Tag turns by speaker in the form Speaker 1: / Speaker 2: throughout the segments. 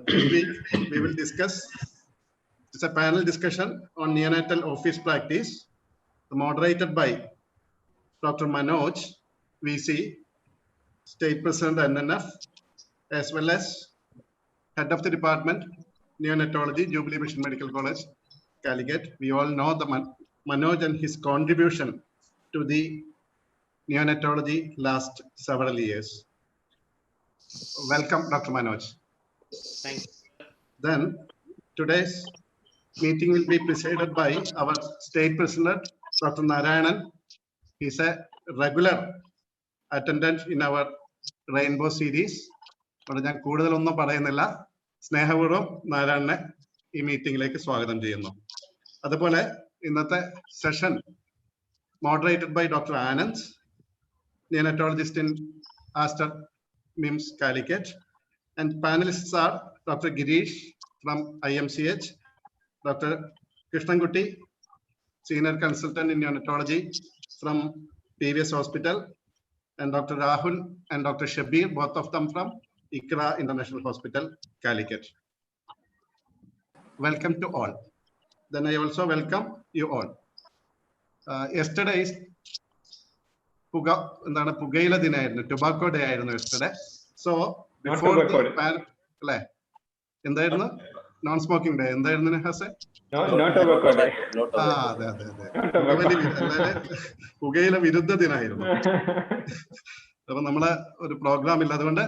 Speaker 1: this week we will discuss, it's a panel discussion on neonatal office practice, moderated by Dr. Manoj, VC, State President NNF, as well as Head of the Department, Neonatology, Jubilee Mission Medical College, Calicut. We all know the Manoj and his contribution to the neonatology last several years. Welcome, Dr. Manoj.
Speaker 2: Thank you.
Speaker 1: Then today's meeting will be presided by our State President, Dr. Narayanan. He's a regular attendant in our Rainbow series. സ്നേഹപൂർവ്വം നാരായണനെ ഈ മീറ്റിംഗിലേക്ക് സ്വാഗതം ചെയ്യുന്നു. അതുപോലെ ഇന്നത്തെ session moderated by Dr. Anand, neonatologist in Aster, MIMS, Calicut, and panelists are Dr. Gireesh from IMCH, Dr. Krishnankutty, senior consultant in neonatology from previous hospital, and Dr. Rahul and Dr. Shabeer, both of them from Iqraa International Hospital, Calicut. Welcome to all. Then I also welcome you all. Yesterday is Pugaila dinayirunnu, tobacco day ayirunnu yesterday. So before the panel, endayirunnu non-smoking day, endayirunnu Nehase?
Speaker 3: Not tobacco day.
Speaker 1: Pugaila virudha dinayirunnu. അപ്പോൾ നമ്മളെ ഒരു programme ഇല്ല, അതുകൊണ്ട്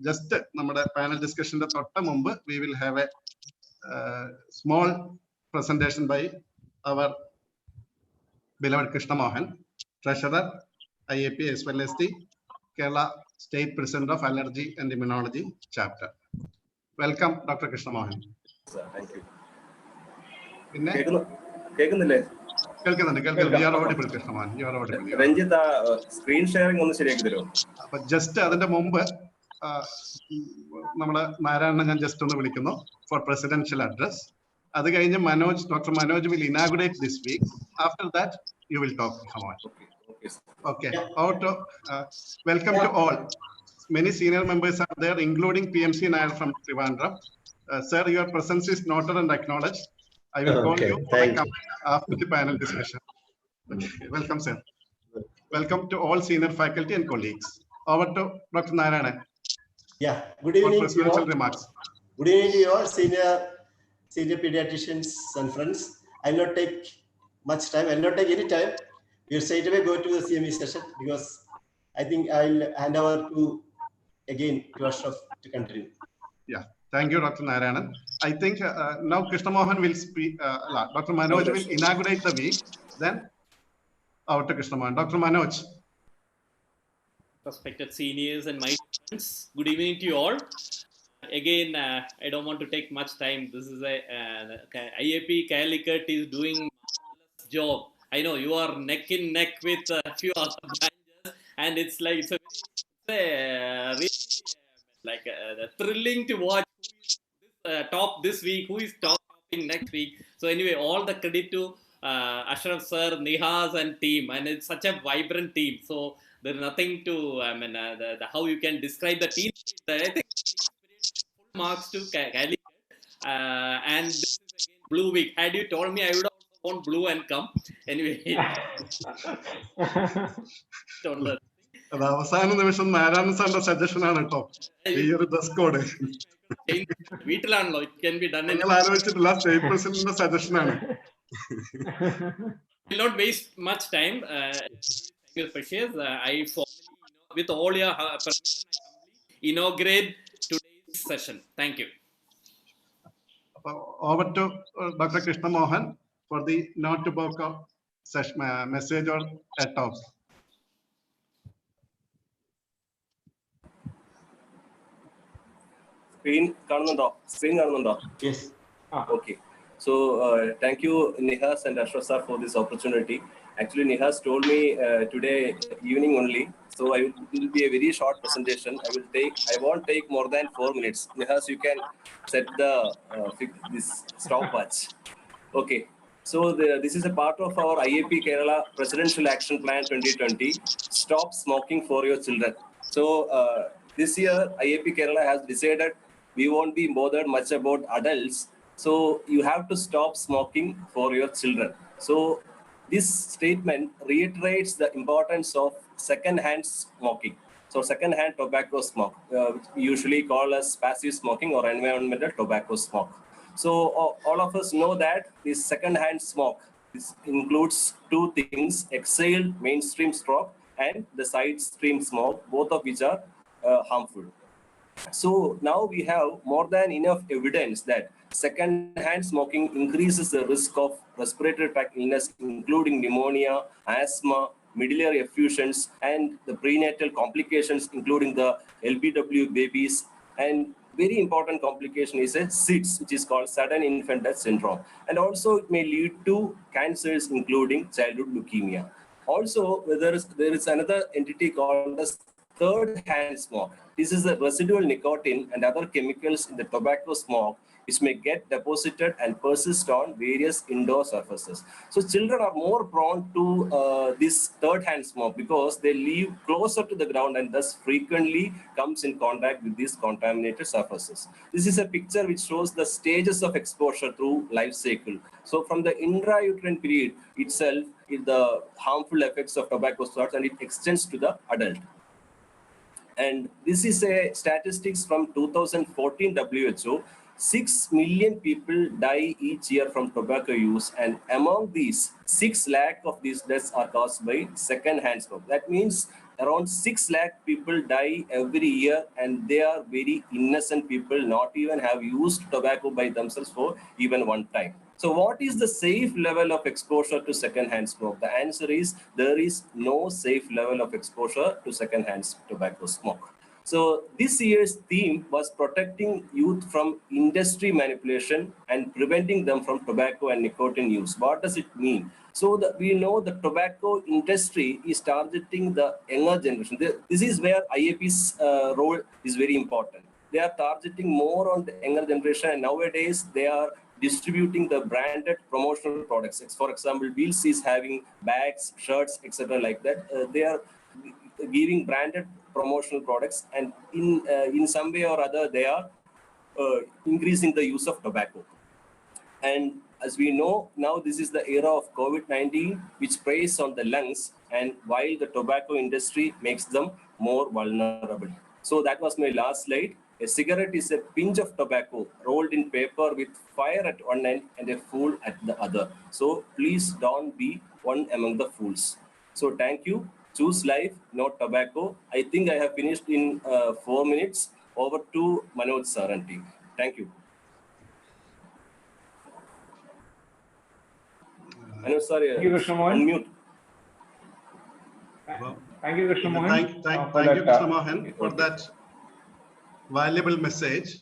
Speaker 1: just നമ്മുടെ panel ഡിസ്കഷന്റെ തൊട്ട് മുമ്പ് we will have a small presentation by our beloved Krishna Mohan, Treasurer, IAP, as well as the Kerala State President of Allergy and Immunology Chapter. Welcome, Dr. Krishna Mohan.
Speaker 4: Sir, thank you.
Speaker 1: പിന്നെ
Speaker 4: കേൾക്കുന്നുണ്ട്.
Speaker 1: You are audible, Krishna Mohan. You are audible.
Speaker 4: Ranjith, screen sharing ഒന്ന് ശരിയാക്കി തരുമോ?
Speaker 1: അപ്പൊ just അതിന്റെ മുമ്പ് നമ്മുടെ നാരായണനെ ഞാൻ ജസ്റ്റ് ഒന്ന് വിളിക്കുന്നു ഫോർ പ്രസിഡൻഷ്യൽ അഡ്രസ്. അത് കഴിഞ്ഞ് doctor Manoj will inaugurate this week. After that, you will talk. Okay. Welcome to all. Many senior members are there, including PMC Nair from Trivandrum. Sir, your presence is noted and acknowledged. I will call you after the panel discussion. Okay. Welcome, sir. Welcome to all senior faculty and colleagues. Over to Dr. Narayanan.
Speaker 5: Yeah. Good evening.
Speaker 1: Presidential remarks.
Speaker 5: Good evening to you all, senior pediatricians and friends. I will not take much time. I will not take any time. We will straight away go to the CME session because I think I will hand over to Ashraf to continue.
Speaker 1: Yeah. Thank you, Dr. Narayanan. I think now Krishna Mohan will speak. Dr. Manoj will inaugurate the week. Then over to Krishna Mohan. Dr. Manoj.
Speaker 2: Respected seniors and my friends, good evening to you all. Again, I don't want to take much time. This is IAP Calicut is doing a marvelous job. I know you are neck in neck with a few other branches, and it's really thrilling to watch who is top this week, who is topping next week. So anyway, all the credit to Ashraf sir, Nihas and team, and it's such a vibrant team. So there's nothing to, how you can describe the team. I think full marks to Calicut. And this is again Blue Week. Had you told me, I would have gone blue and come. Anyway.
Speaker 1: അവസാന നിമിഷം നാരായണ സാറിന്റെ suggestion ആണ് കേട്ടോ ഈ ഒരു dress code.
Speaker 2: വീട്ടിലാണല്ലോ, it can be done.
Speaker 1: നിങ്ങൾ ആലോചിച്ചിട്ടില്ല, സ്റ്റേറ്റ് പ്രസിഡന്റിന്റെ സജഷൻ ആണ്.
Speaker 2: Will not waste much time. Precious. I formally, with all your permission, inaugurate today's session. Thank you.
Speaker 1: Over to Dr. Krishna Mohan for the not to book session message or talk.
Speaker 4: Screen കാണുന്നുണ്ടോ?
Speaker 5: Yes.
Speaker 4: Okay. So thank you, Nihas and Ashraf sir, for this opportunity. Actually, Nihas told me today evening only, so it will be a very short presentation. I won't take more than 4 minutes. Nihas, you can set this stopwatch. Okay. So this is a part of our IAP Kerala Presidential Action Plan 2020. Stop smoking for your children. So this year, IAP Kerala has decided we won't be bothered much about adults. So you have to stop smoking for your children. So this statement reiterates the importance of secondhand smoking. So secondhand tobacco smoke, which we usually call as passive smoking or environmental tobacco smoke. So all of us know that this secondhand smoke, this includes two things: exhaled mainstream smoke and the side stream smoke, both of which are harmful. So now we have more than enough evidence that second-hand smoking increases the risk of respiratory tract illness, including pneumonia, asthma, medullary effusions, and the prenatal complications, including the LBW babies. And very important complication is a SIDS, which is called sudden infant death syndrome. And also it may lead to cancers, including childhood leukemia. Also, there is another entity called as third-hand smoke. This is the residual nicotine and other chemicals in the tobacco smoke, which may get deposited and persist on various indoor surfaces. So children are more prone to this third-hand smoke because they live closer to the ground and thus frequently comes in contact with these contaminated surfaces. This is a picture which shows the stages of exposure through life cycle. So from the intrauterine period itself, the harmful effects of tobacco starts and it extends to the adult. And this is a statistics from 2014 WHO. 6 million people die each year from tobacco use, and among these, 6 lakh of these deaths are caused by second-hand smoke. That means around 6 lakh people die every year, and they are very innocent people, not even have used tobacco by themselves for even one time. So what is the safe level of exposure to second-hand smoke? The answer is there is no safe level of exposure to second-hand tobacco smoke. So this year's theme was protecting youth from industry manipulation and preventing them from tobacco and nicotine use. What does it mean? So we know the tobacco industry is targeting the younger generation. This is where IAP's role is very important. They are targeting more on the younger generation, and nowadays they are distributing the branded promotional products. For example, Wheels is having bags, shirts, etc. like that. They are giving branded promotional products, and in some way or other, they are increasing the use of tobacco. And as we know, now this is the era of COVID-19, which preys on the lungs, and while the tobacco industry makes them more vulnerable. So that was my last slide. A cigarette is a pinch of tobacco rolled in paper with fire at one end and a fool at the other. So please don't be one among the fools. So thank you. Choose life, not tobacco. I think I have finished in 4 minutes. Over to Manoj sir and team. Thank you. Manoj sir,
Speaker 3: thank you, Krishna Mohan.
Speaker 4: unmute.
Speaker 3: Thank you, Krishna Mohan.
Speaker 1: Thank you, Krishna Mohan, for that valuable message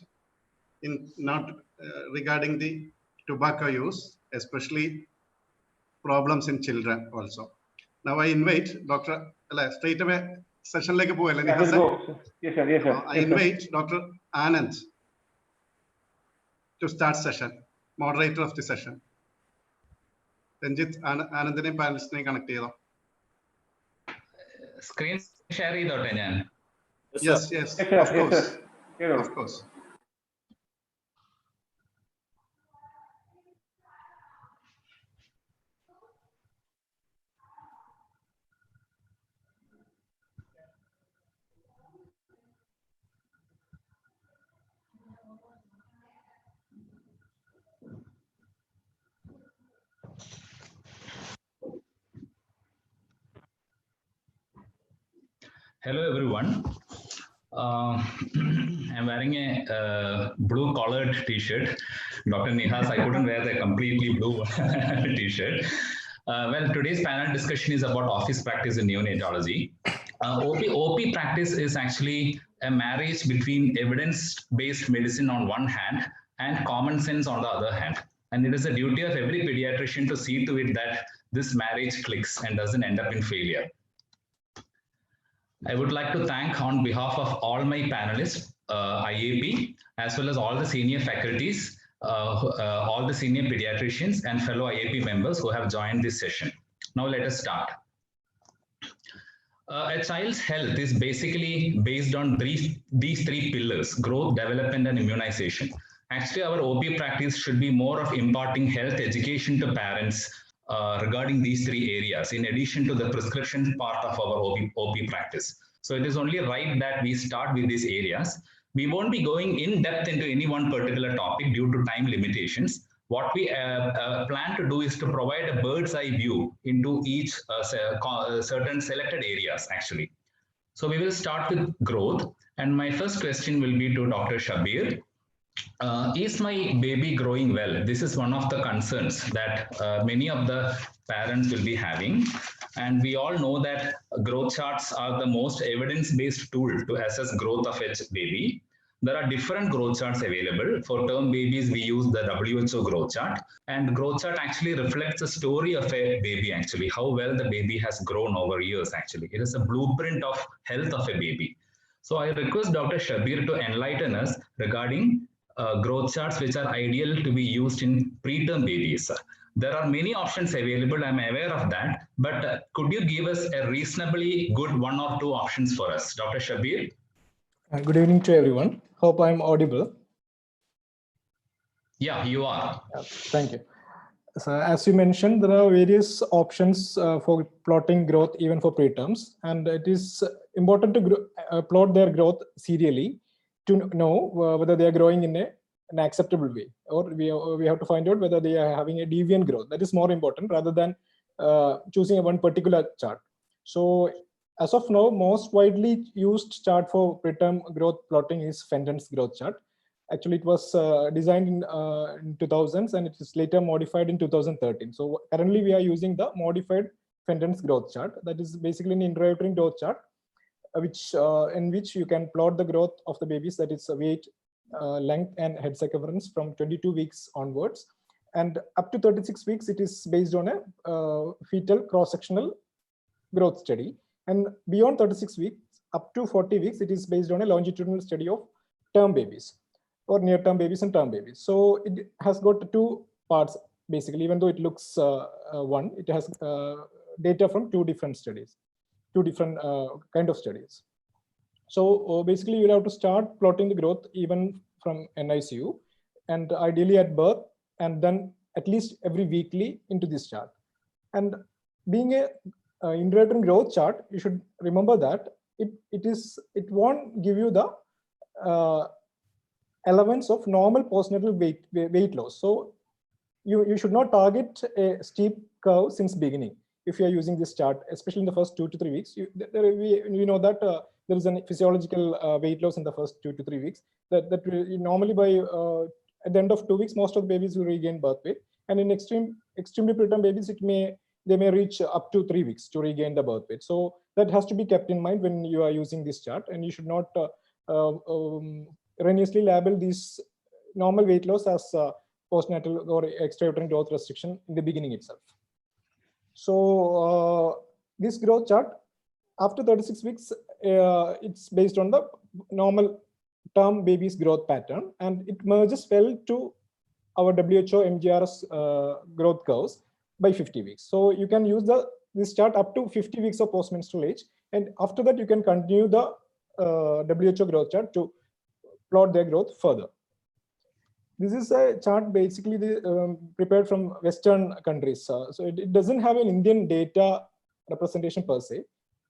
Speaker 1: in not regarding the tobacco use, especially problems in children also. Now I invite Dr. Straight away session like a boy.
Speaker 3: Yes, sir. Yes, sir.
Speaker 1: I invite Dr. Anand to start session, moderator of the session. Ranjit, Anandine panelists connect cheyo.
Speaker 6: Screen share ചെയ്തോട്ടെ ഞാൻ.
Speaker 1: Yes, of course. Of course.
Speaker 6: Hello everyone. I'm wearing a blue collared t-shirt. Dr. Nihas, I couldn't wear the completely blue t-shirt. Well, today's panel discussion is about office practice in neonatology. OP practice is actually a marriage between evidence-based medicine on one hand and common sense on the other hand. And it is the duty of every pediatrician to see to it that this marriage clicks and doesn't end up in failure. I would like to thank on behalf of all my panelists, IAP, as well as all the senior faculties, all the senior pediatricians and fellow IAP members who have joined this session. Now let us start. A child's health is basically based on these three pillars: growth, development, and immunization. Actually, our OP practice should be more of imparting health education to parents regarding these three areas, in addition to the prescription part of our OP practice. So it is only right that we start with these areas. We won't be going in depth into any one particular topic due to time limitations. What we plan to do is to provide a bird's eye view into each certain selected areas, actually. So we will start with growth. And my first question will be to Dr. Shabeer. Is my baby growing well? This is one of the concerns that many of the parents will be having. And we all know that growth charts are the most evidence-based tool to assess growth of a baby. There are different growth charts available. For term babies, we use the WHO growth chart. And growth chart actually reflects the story of a baby, actually, how well the baby has grown over years, actually. It is a blueprint of health of a baby. So I request Dr. Shabeer to enlighten us regarding growth charts which are ideal to be used in preterm babies. There are many options available, I'm aware of that, but could you give us a reasonably good one or two options for us? Dr. Shabeer?
Speaker 7: Good evening to everyone. Hope I'm audible.
Speaker 6: Yeah, you are.
Speaker 7: Thank you. So as you mentioned, there are various options for plotting growth even for preterms, and it is important to plot their growth serially to know whether they are growing in an acceptable way, or we have to find out whether they are having a deviant growth. That is more important rather than choosing one particular chart. So as of now, most widely used chart for preterm growth plotting is Fenton's growth chart. Actually, it was designed in 2000s and it is later modified in 2013. So currently we are using the modified Fenton's growth chart. That is basically an intrauterine growth chart, in which you can plot the growth of the babies, that is weight, length, and head circumference from 22 weeks onwards. And up to 36 weeks, it is based on a fetal cross-sectional growth study. And beyond 36 weeks, up to 40 weeks, it is based on a longitudinal study of term babies, or near-term babies and term babies. So it has got two parts, basically, even though it looks one, it has data from two different studies, two different kind of studies. So basically, you have to start plotting the growth even from NICU, and ideally at birth, and then at least every weekly into this chart. And being a intrauterine growth chart, you should remember that it won't give you the elements of normal postnatal weight loss. So you should not target a steep curve since beginning if you are using this chart, especially in the first 2 to 3 weeks. We know that there is a physiological weight loss in the first 2 to 3 weeks. That normally by at the end of 2 weeks, most of the babies will regain birth weight, and in extremely preterm babies, they may reach up to 3 weeks to regain the birth weight. So that has to be kept in mind when you are using this chart, and you should not erroneously label these normal weight loss as postnatal or extrauterine growth restriction in the beginning itself. So this growth chart, after 36 weeks, it's based on the normal term baby's growth pattern, and it merges well to our WHO MGRS growth curves by 50 weeks. So you can use this chart up to 50 weeks of postmenstrual age, and after that you can continue the WHO growth chart to plot their growth further. This is a chart basically prepared from Western countries. So it doesn't have an Indian data representation per se,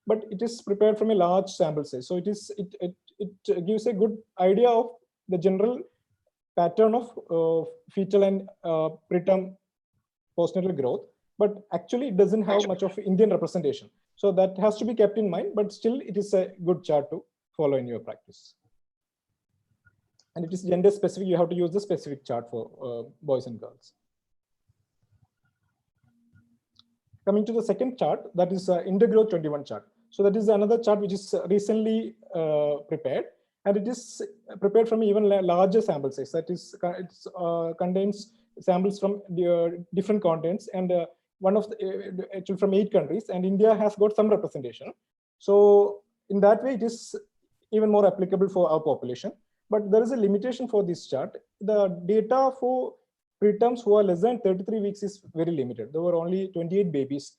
Speaker 7: but it is prepared from a large sample size. So it gives a good idea of the general pattern of fetal and preterm postnatal growth, but actually it doesn't have much of Indian representation. So that has to be kept in mind, but still it is a good chart to follow in your practice. And it is gender specific. You have to use the specific chart for boys and girls. Coming to the second chart, that is Intergrowth 21 chart. So that is another chart which is recently prepared, and it is prepared from even larger sample size. That is, it contains samples from different continents, and one of the actually from 8 countries, and India has got some representation. So in that way, it is even more applicable for our population. But there is a limitation for this chart. The data for preterms who are less than 33 weeks is very limited. There were only 28 babies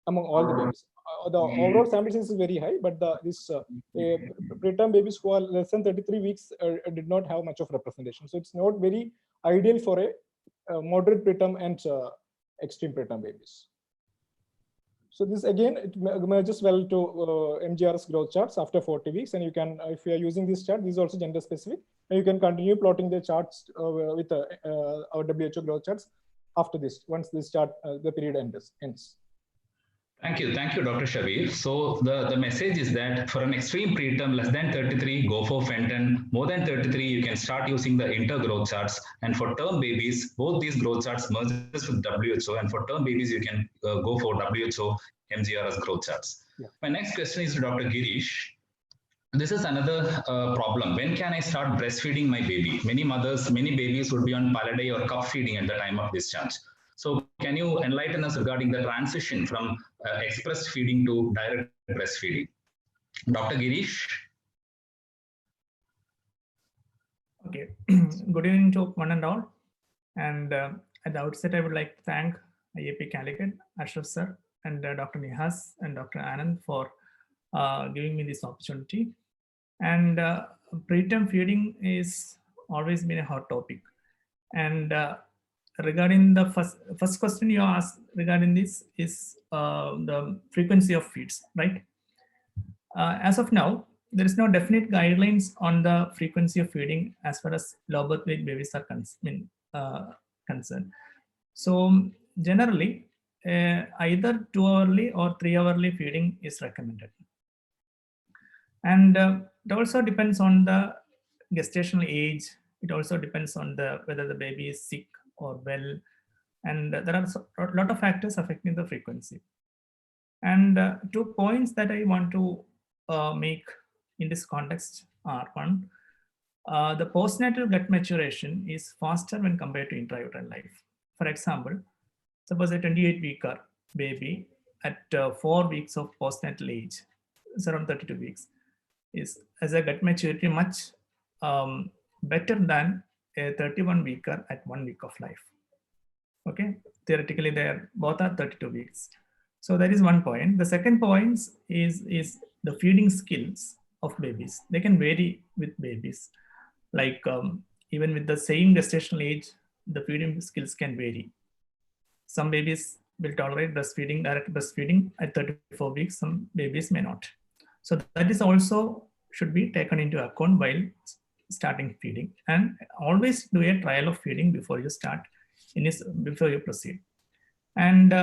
Speaker 7: among all the babies. the overall sample size is very high, but this preterm babies who are less than 33 weeks did not have much of representation. So it's not very ideal for a moderate preterm and extreme preterm babies. So this again, it merges well to MGRS growth charts after 40 weeks. And you can, if you are using this chart, this is also gender specific, and you can continue plotting the charts with our WHO growth charts after this, once this chart, the period ends.
Speaker 6: Thank you, Dr. Shabeer. So the message is that for an extreme preterm less than 33, go for Fenton. More than 33, you can start using the intergrowth charts. And for term babies, both these growth charts merges with WHO. And for term babies, you can go for WHO MGRS growth charts. Yeah. My next question is to Dr. Gireesh. This is another problem. When can I start breastfeeding my baby? Many babies would be on paladay or cup feeding at the time of discharge. So can you enlighten us regarding the transition from express feeding to direct breastfeeding? Dr. Gireesh?
Speaker 8: Okay, good evening to one and all. And at the outset, I would like to thank IAP Kozhikode, Aster sir, and Dr. Nihas and Dr. Anand for giving me this opportunity. And preterm feeding is always been a hot topic. And regarding the first question you asked regarding this is the frequency of feeds, right? As of now, there is no definite guidelines on the frequency of feeding as far as low birth weight babies are concerned. So generally, either 2-hourly or 3-hourly feeding is recommended. And it also depends on the gestational age. It also depends on whether the baby is sick or well, and there are a lot of factors affecting the frequency. And 2 points that I want to make in this context are: one, the postnatal gut maturation is faster when compared to intrauterine life. For example, suppose a 28-weeker baby at 4 weeks of postnatal age, it's around 32 weeks, has a gut maturity much better than a 31-weeker at 1 week of life. Okay, theoretically both are 32 weeks. So that is one point. The second point is the feeding skills of babies. They can vary with babies. Like even with the same gestational age, the feeding skills can vary. Some babies will tolerate breastfeeding, direct breastfeeding at 34 weeks. Some babies may not. So that is also should be taken into account while starting feeding, and always do a trial of feeding before you start, before you proceed. And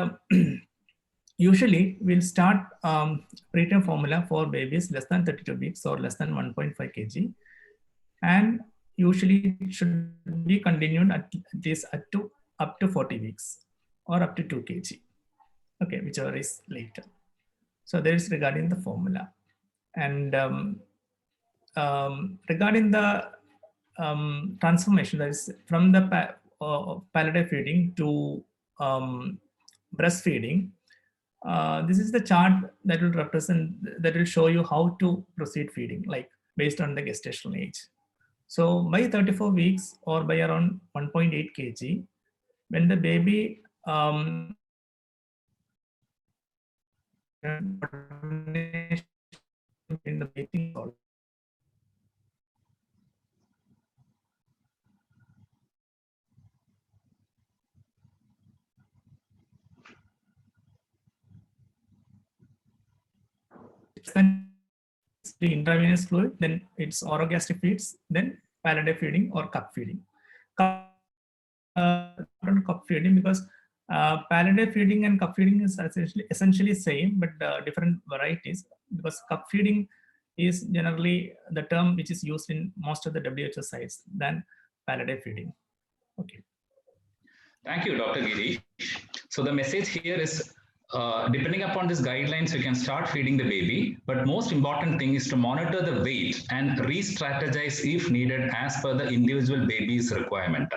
Speaker 8: usually we'll start preterm formula for babies less than 32 weeks or less than 1.5 kg, and usually it should be continued at least up to 40 weeks or up to 2 kg. Okay, whichever is later. So that is regarding the formula. And regarding the transformation, that is from the palatal feeding to breastfeeding, this is the chart that will that will show you how to proceed feeding, like based on the gestational age. So by 34 weeks or by around 1.8 kg, when the baby in the bathing salt, the intravenous fluid, then it's orogastric feeds, then palatal feeding or cup feeding. Cup feeding, because palatal feeding and cup feeding is essentially same, but different varieties, because cup feeding is generally the term which is used in most of the WHO sites than palatal feeding. Okay.
Speaker 6: Thank you, Dr. Gireesh. So the message here is, depending upon these guidelines, you can start feeding the baby, but most important thing is to monitor the weight and re-strategize if needed as per the individual baby's requirement.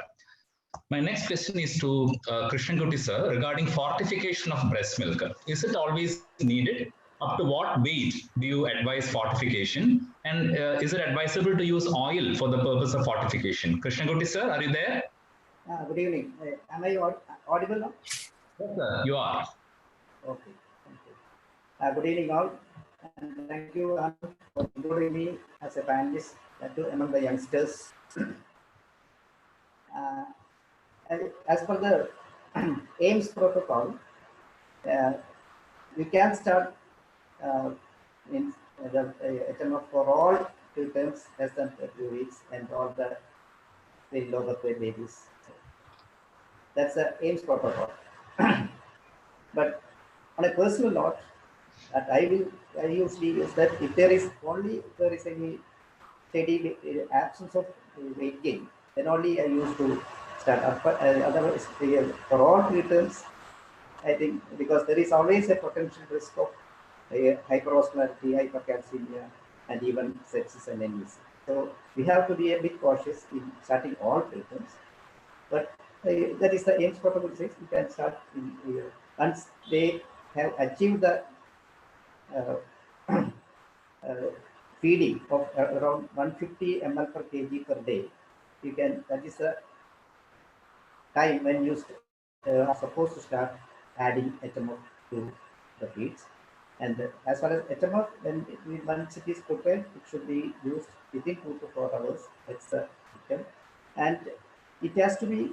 Speaker 6: My next question is to Krishnankutty sir regarding fortification of breast milk. Is it always needed? Up to what weight do you advise fortification? And is it advisable to use oil for the purpose of fortification? Krishnankutty sir, are you there?
Speaker 9: Good evening. Am I audible now?
Speaker 6: Yes, sir. You are.
Speaker 9: Okay. Thank you. Good evening all, and thank you for including me as a panelist among the youngsters. As per the AIMS protocol, we can start in the HMF for all preterms less than 30 weeks and all the low birth weight babies. That's the AIMS protocol. But on a personal note, that I usually use that if there is any steady absence of weight gain, then only I used to start up. Otherwise, for all preterms, I think because there is always a potential risk of hyperosmolarity, hypercalcemia, and even sepsis and NEC. So we have to be a bit cautious in starting all preterms. But that is the AIMS protocol says you can start in once they have achieved the feeding of around 150 ml per kg per day. You can, that is the time when you are supposed to start adding HMF to the feeds. And as far as HMF, once it is prepared, it should be used within 2 to 4 hours. That's the item. And it has to be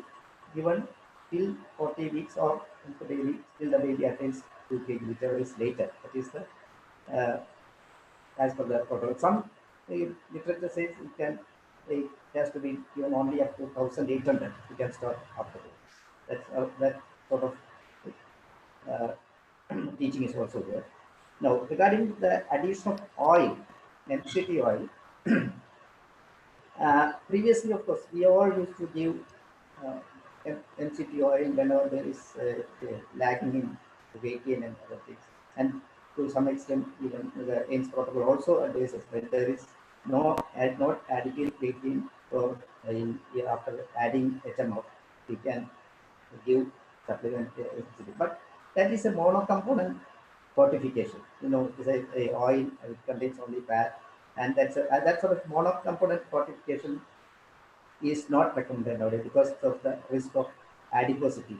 Speaker 9: given till 40 weeks or till the baby attains 2 kg, whichever is later. That is the as per the protocol. Some literature says it has to be given only up to 1,800. You can start after that. That sort of teaching is also there. Now, regarding the addition of oil, MCT oil, previously, of course, we all used to give MCT oil whenever there is lagging in weight gain and other things. And to some extent, even the AIMS protocol also advises when there is not adequate weight gain or after adding HMF, we can give supplement MCT. But that is a monocomponent fortification. You know, it's a oil, it contains only fat, and that sort of monocomponent fortification is not recommended nowadays because of the risk of adiposity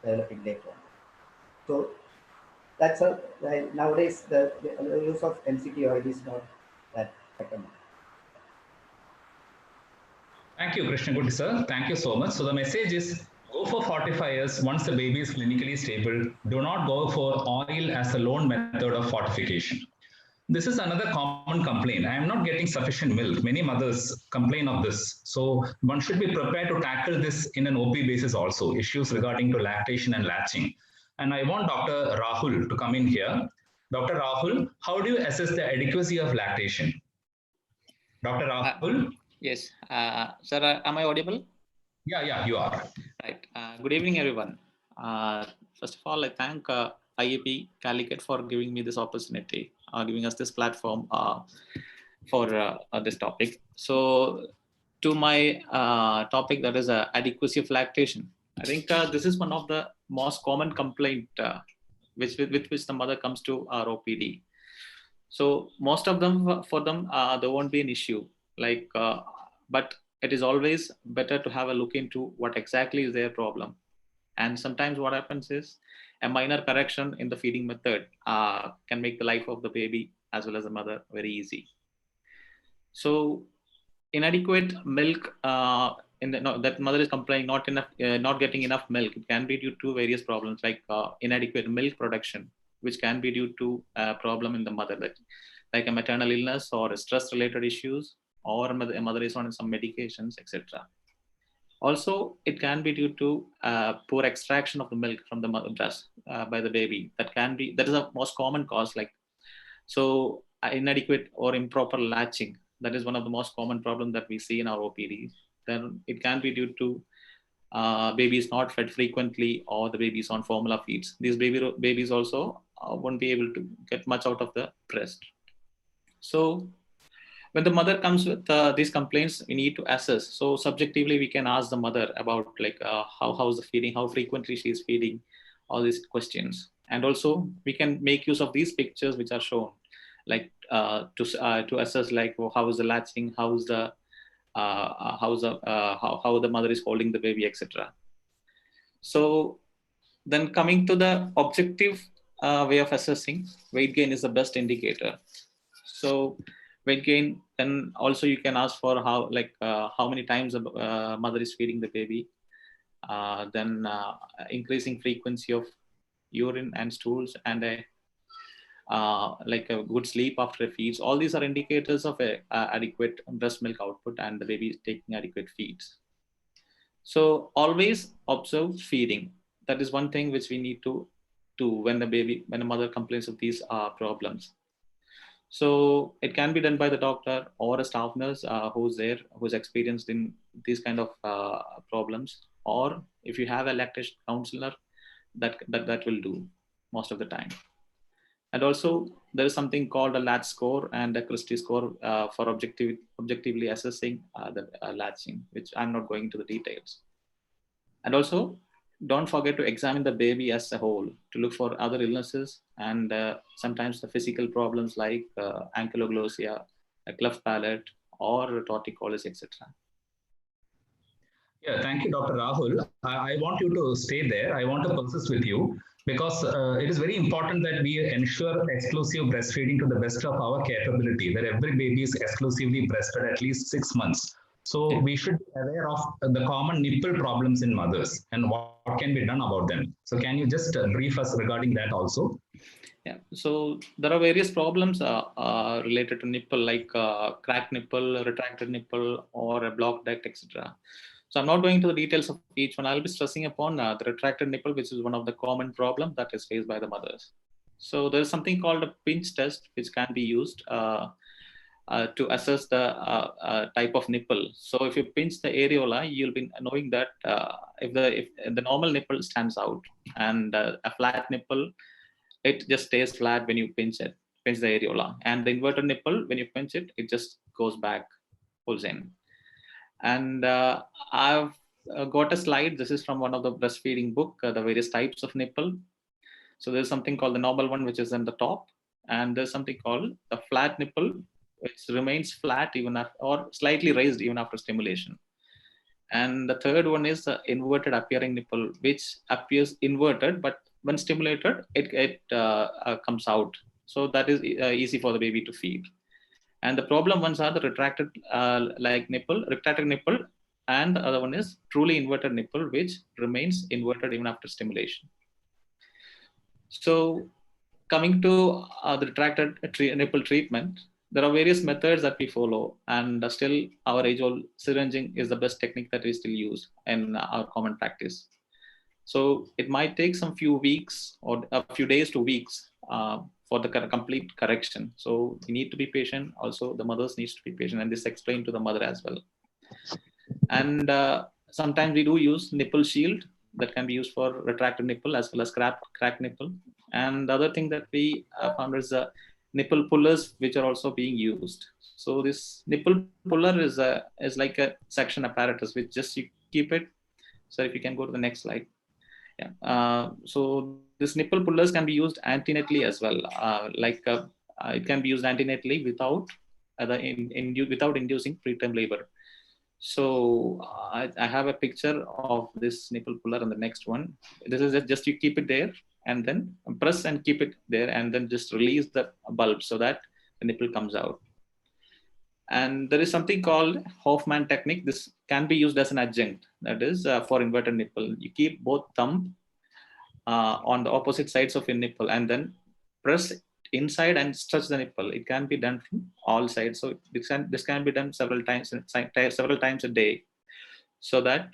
Speaker 9: developing later on. So that's nowadays the use of MCT oil is not that recommended.
Speaker 6: Thank you, Krishnankutty sir. Thank you so much. So the message is go for 45 years once the baby is clinically stable. Do not go for oil as a lone method of fortification. This is another common complaint. I am not getting sufficient milk. Many mothers complain of this. So one should be prepared to tackle this in an OP basis also, issues regarding to lactation and latching. And I want Dr. Rahul to come in here. Dr. Rahul, how do you assess the adequacy of lactation? Dr. Rahul?
Speaker 10: Yes. Sir, am I audible?
Speaker 6: Yeah, you are.
Speaker 10: Right. Good evening, everyone. First of all, I thank IAP Calicut for giving me this opportunity, giving us this platform for this topic. So, to my topic, that is adequacy of lactation. I think this is one of the most common complaint with which the mother comes to our OPD. So, most of them, for them, there won't be an issue. But it is always better to have a look into what exactly is their problem. And sometimes what happens is a minor correction in the feeding method can make the life of the baby as well as the mother very easy. So inadequate milk, that mother is complaining not getting enough milk. It can be due to various problems like inadequate milk production, which can be due to a problem in the mother, like a maternal illness or stress-related issues, or a mother is on some medications, etc. Also, it can be due to poor extraction of the milk from the mother breast by the baby. That is the most common cause. So inadequate or improper latching. That is one of the most common problems that we see in our OPD. Then it can be due to babies not fed frequently, or the babies on formula feeds. These babies also won't be able to get much out of the breast. So when the mother comes with these complaints, we need to assess. So subjectively, we can ask the mother about how's the feeding, how frequently she is feeding, all these questions. And also we can make use of these pictures which are shown, to assess how is the latching, how the mother is holding the baby, etc. So then coming to the objective way of assessing, weight gain is the best indicator. So weight gain, then also you can ask for how many times a mother is feeding the baby, then increasing frequency of urine and stools, and a good sleep after feeds. All these are indicators of adequate breast milk output and the baby is taking adequate feeds. So always observe feeding. That is one thing which we need to do when a mother complains of these problems. So it can be done by the doctor or a staff nurse who's experienced in these kind of problems, or if you have a lactation counselor, that will do most of the time. And also there is something called a latch score and a Christie score for objectively assessing the latching, which I'm not going into the details. And also don't forget to examine the baby as a whole to look for other illnesses and sometimes the physical problems like ankylosing, a cleft palate, or torticollis, etc.
Speaker 6: Yeah, thank you, Dr. Rahul. I want you to stay there. I want to persist with you because it is very important that we ensure exclusive breastfeeding to the best of our capability, that every baby is exclusively breastfed at least 6 months. So we should be aware of the common nipple problems in mothers and what can be done about them. So can you just brief us regarding that also?
Speaker 10: Yeah, so there are various problems related to nipple, like cracked nipple, retracted nipple, or a blocked duct, etc. So I'm not going into the details of each one. I'll be stressing upon the retracted nipple, which is one of the common problems that is faced by the mothers. So there's something called a pinch test, which can be used to assess the type of nipple. So if you pinch the areola, you'll be knowing that if the normal nipple stands out, and a flat nipple, it just stays flat when you pinch the areola, and the inverted nipple, when you pinch it, it just goes back, pulls in. And I've got a slide. This is from one of the breastfeeding book, the various types of nipple. So there's something called the normal one, which is in the top, and there's something called the flat nipple, which remains flat even after, or slightly raised even after stimulation. And the third one is the inverted appearing nipple, which appears inverted, but when stimulated, it comes out. So that is easy for the baby to feed. And the problem ones are the retracted retracted nipple, and the other one is truly inverted nipple, which remains inverted even after stimulation. So coming to the retracted nipple treatment, there are various methods that we follow, and still our age-old syringing is the best technique that we still use in our common practice. So it might take some few weeks or a few days to weeks for the complete correction. So we need to be patient. Also, the mothers needs to be patient, and this explained to the mother as well. And sometimes we do use nipple shield that can be used for retracted nipple as well as cracked nipple. And the other thing that we found is nipple pullers, which are also being used. So this nipple puller is like a suction apparatus, which just you keep it. So if you can go to the next slide. Yeah. So this nipple pullers can be used antenatally as well. It can be used antenatally without inducing preterm labor. So I have a picture of this nipple puller on the next one. This is just you keep it there and then press and keep it there and then just release the bulb so that the nipple comes out. And there is something called Hoffman technique. This can be used as an adjunct, that is for inverted nipple. You keep both thumb on the opposite sides of your nipple and then press inside and stretch the nipple. It can be done from all sides. So this can be done several times a day, so that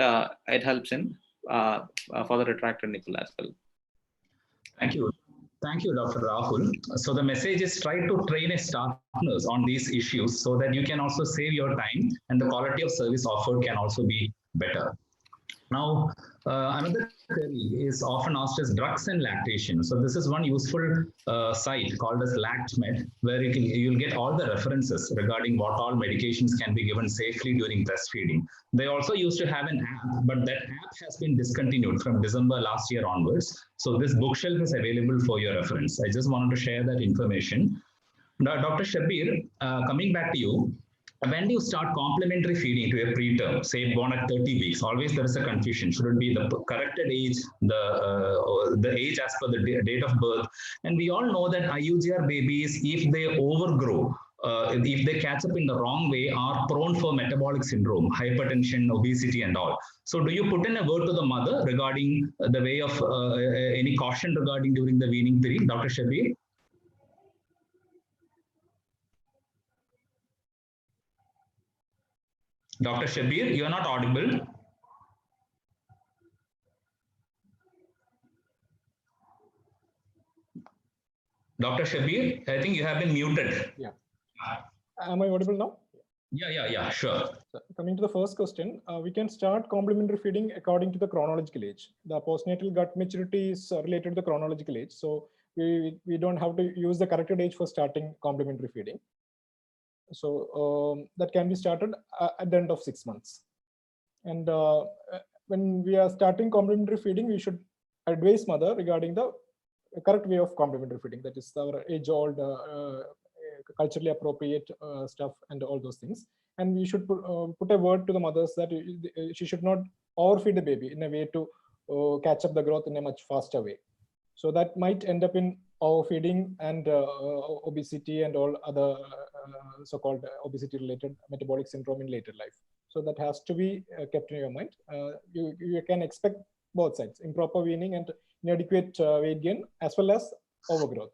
Speaker 10: it helps in for the retracted nipple as well.
Speaker 6: Thank you. Thank you, Dr. Rahul. So the message is try to train a staff nurse on these issues so that you can also save your time and the quality of service offered can also be better. Now, another query is often asked as drugs and lactation. So this is one useful site called as LactMed, where you'll get all the references regarding what all medications can be given safely during breastfeeding. They also used to have an app, but that app has been discontinued from December last year onwards. So this bookshelf is available for your reference. I just wanted to share that information. Now, Dr. Shabeer, coming back to you, when do you start complementary feeding to a preterm, say born at 30 weeks? Always there is a confusion. Should it be the corrected age, the age as per the date of birth? And we all know that IUGR babies, if they overgrow, if they catch up in the wrong way, are prone for metabolic syndrome, hypertension, obesity, and all. So do you put in a word to the mother regarding the way of any caution regarding during the weaning period, Dr. Shabeer? Dr. Shabeer, you are not audible. Dr. Shabeer, I think you have been muted.
Speaker 7: Yeah. Am I audible now?
Speaker 6: Yeah, sure.
Speaker 7: So coming to the first question, we can start complementary feeding according to the chronological age. The postnatal gut maturity is related to the chronological age. So we don't have to use the corrected age for starting complementary feeding. So that can be started at the end of 6 months. And when we are starting complementary feeding, we should advise mother regarding the correct way of complementary feeding. That is our age-old, culturally appropriate stuff and all those things. And we should put a word to the mothers that she should not overfeed the baby in a way to catch up the growth in a much faster way. So that might end up in overfeeding and obesity and all other so-called obesity-related metabolic syndrome in later life. So that has to be kept in your mind. You can expect both sides, improper weaning and inadequate weight gain, as well as overgrowth.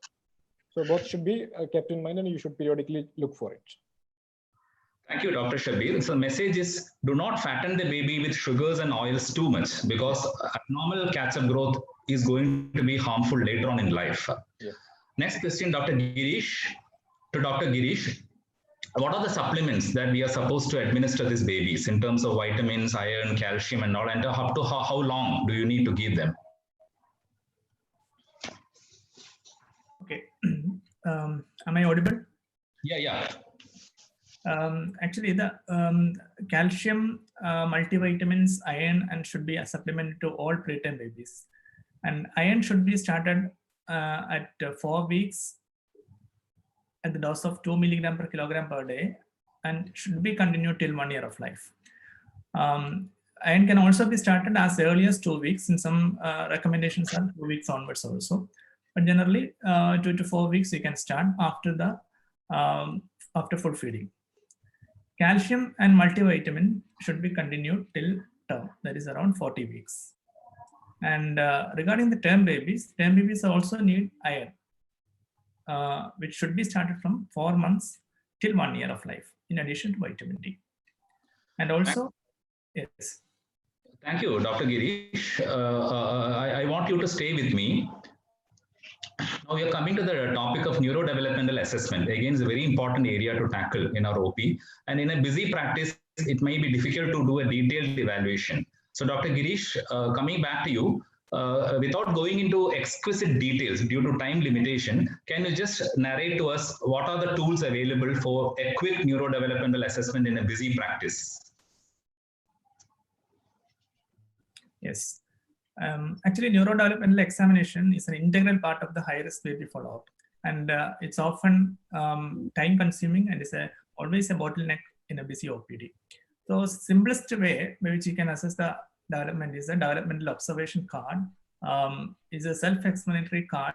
Speaker 7: So both should be kept in mind, and you should periodically look for it.
Speaker 6: Thank you, Dr. Shabeer. So message is, do not fatten the baby with sugars and oils too much, because abnormal catch-up growth is going to be harmful later on in life.
Speaker 7: Yeah.
Speaker 6: Next question, Dr. Gireesh. To Dr. Gireesh, what are the supplements that we are supposed to administer these babies in terms of vitamins, iron, calcium, and all, and up to how long do you need to give them?
Speaker 8: Okay. Am I audible?
Speaker 6: Yeah.
Speaker 8: Actually, the calcium, multivitamins, iron, and should be a supplement to all preterm babies. And iron should be started at 4 weeks at the dose of 2 milligram per kilogram per day, and should be continued till 1 year of life. Iron can also be started as early as 2 weeks. In some recommendations are 2 weeks onwards also. But generally, 2 to 4 weeks you can start after after full feeding. Calcium and multivitamin should be continued till term, that is around 40 weeks. And regarding the term babies also need iron, which should be started from 4 months till 1 year of life, in addition to vitamin D. And also, yes.
Speaker 6: Thank you, Dr. Gireesh. I want you to stay with me. Now we are coming to the topic of neurodevelopmental assessment. Again, it's a very important area to tackle in our OP. And in a busy practice, it may be difficult to do a detailed evaluation. So Dr. Gireesh, coming back to you, without going into exquisite details due to time limitation, can you just narrate to us what are the tools available for a quick neurodevelopmental assessment in a busy practice?
Speaker 8: Yes. Actually, neurodevelopmental examination is an integral part of the high-risk baby follow-up, and it's often time-consuming and is always a bottleneck in a busy OPD. So, simplest way by which you can assess the development is a developmental observation card. Is a self-explanatory card.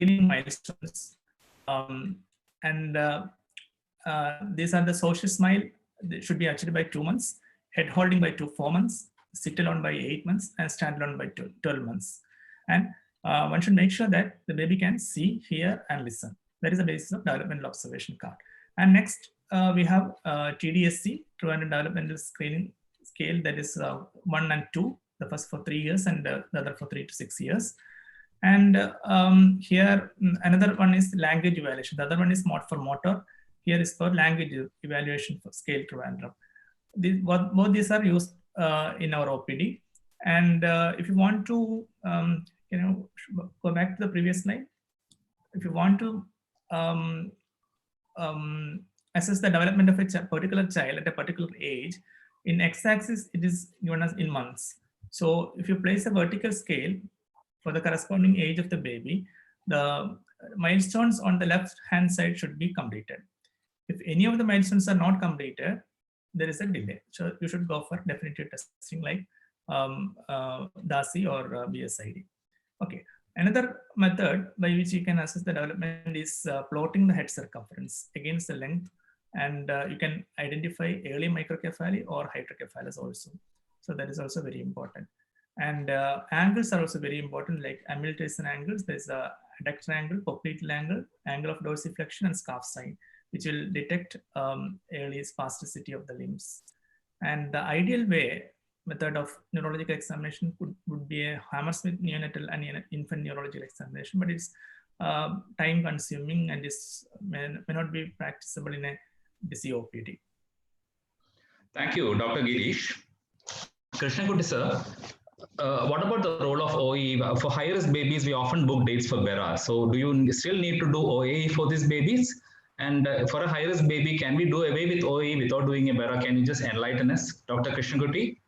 Speaker 8: Milestones, these are the social smile. They should be achieved by 2 months, head holding by 4 months, sit alone by 8 months, and stand alone by 12 months. And one should make sure that the baby can see, hear, and listen. That is the basis of developmental observation card. And next, we have TDSC, True and Developmental Screening Scale, that is 1 and 2, the first for 3 years and the other for 3 to 6 years. And here, another one is language evaluation. The other one is for motor. Here is for language evaluation for scale trivandrum. Both these are used in our OPD. And if you want to, go back to the previous slide. If you want to assess the development of a particular child at a particular age, in x-axis it is given as in months. So if you place a vertical scale for the corresponding age of the baby, the milestones on the left hand side should be completed. If any of the milestones are not completed, there is a delay. So you should go for definitive testing like DASI or BSID. Okay. Another method by which you can assess the development is plotting the head circumference against the length, and you can identify early microcephaly or hydrocephalus also. So that is also very important. And angles are also very important, like amyloidation angles. There's a adductor angle, popliteal angle, angle of dorsiflexion, and scarf sign, which will detect early spasticity of the limbs. And the ideal method of neurological examination would be a Hammersmith neonatal and infant neurological examination, but it's time consuming and may not be practicable in a busy OPD.
Speaker 6: Thank you, Dr. Gireesh. Krishnankutty sir, what about the role of OAE? For high-risk babies, we often book dates for BERA. So do you still need to do OAE for these babies? And for a high-risk baby, can we do away with OAE without doing a BERA? Can you just enlighten us, Dr. Krishnankutty?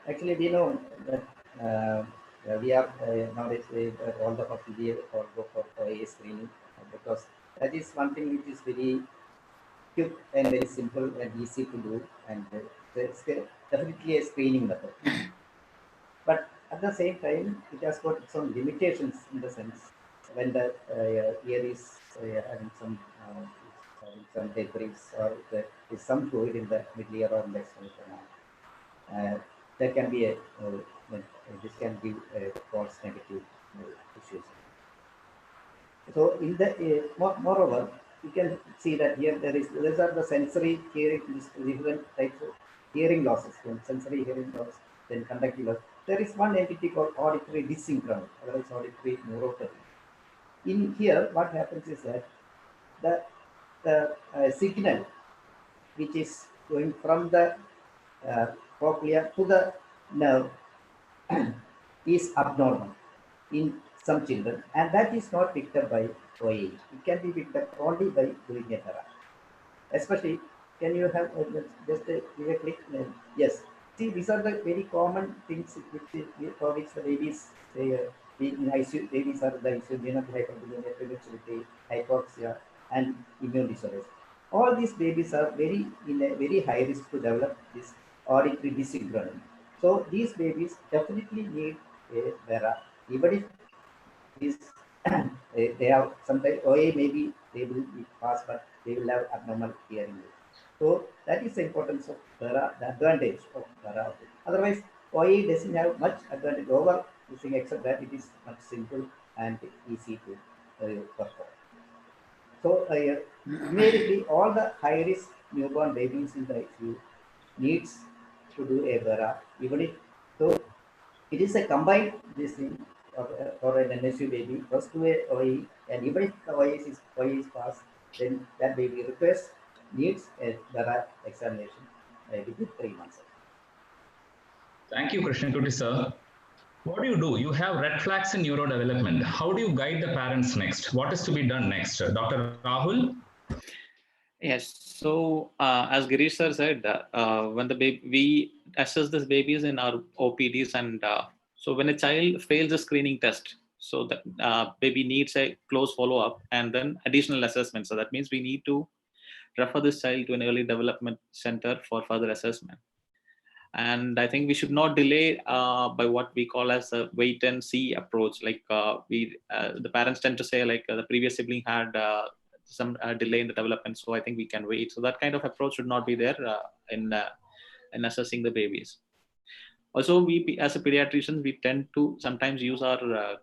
Speaker 9: Actually, we know that we are nowadays all the hospitals or go for OAE screening, because that is one thing which is very quick and very simple and easy to do, and it's definitely a screening method. But at the same time, it has got some limitations in the sense when the ear is having some debris or there is some fluid in the middle ear or in the external canal. There can be this can give false negative issues. So in the moreover, you can see that here these are the sensory hearing, different types of hearing losses, sensory hearing loss, then conductive loss. There is one entity called auditory dyssynchrony, otherwise auditory neuropathy. In here, what happens is that the signal which is going from the cochlea to the nerve is abnormal in some children, and that is not picked up by OAE. It can be picked up only by doing a BERA. Especially, can you have just give a click? Yes. See, these are the very common things for which the babies in ICU, babies are the ICU, neonatal hyperbilirubinemia, prematurity, hypoxia, and immune disorders. All these babies are in a very high risk to develop this auditory dyssynchrony. So these babies definitely need a BERA, even if they have sometimes OA maybe they will be fast, but they will have abnormal hearing. So that is the importance of BERA, the advantage of BERA. Otherwise, OA doesn't have much advantage over using, except that it is much simple and easy to perform. So immediately all the high-risk newborn babies in the ICU needs to do a BERA, even if so it is a combined this thing for an NSU baby, first do a OAE, and even if the OAE is passed, then that baby needs a BERA examination within 3 months.
Speaker 6: Thank you, Krishnankutty sir. What do? You have red flags in neurodevelopment. How do you guide the parents next? What is to be done next? Dr. Rahul?
Speaker 10: Yes. So as Gireesh sir said, when we assess these babies in our OPDs, and so when a child fails a screening test, so the baby needs a close follow-up and then additional assessment. So that means we need to refer this child to an early development center for further assessment. And I think we should not delay by what we call as a wait and see approach. Like the parents tend to say, like the previous sibling had some delay in the development, so I think we can wait. So that kind of approach should not be there in assessing the babies. Also, we as a pediatrician, we tend to sometimes use our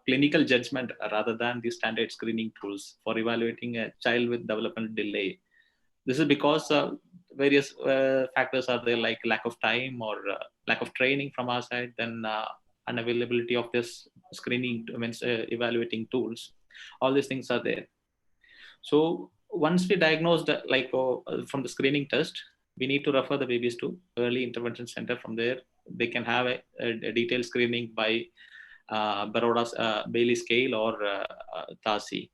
Speaker 10: clinical judgment rather than the standard screening tools for evaluating a child with developmental delay. This is because various factors are there, like lack of time or lack of training from our side, then unavailability of this screening evaluating tools. All these things are there. So once we diagnosed from the screenning test, we need to refer the babies to early intervention center. From there, they can have a detailed screening by Baroda's Bailey scale or TASI.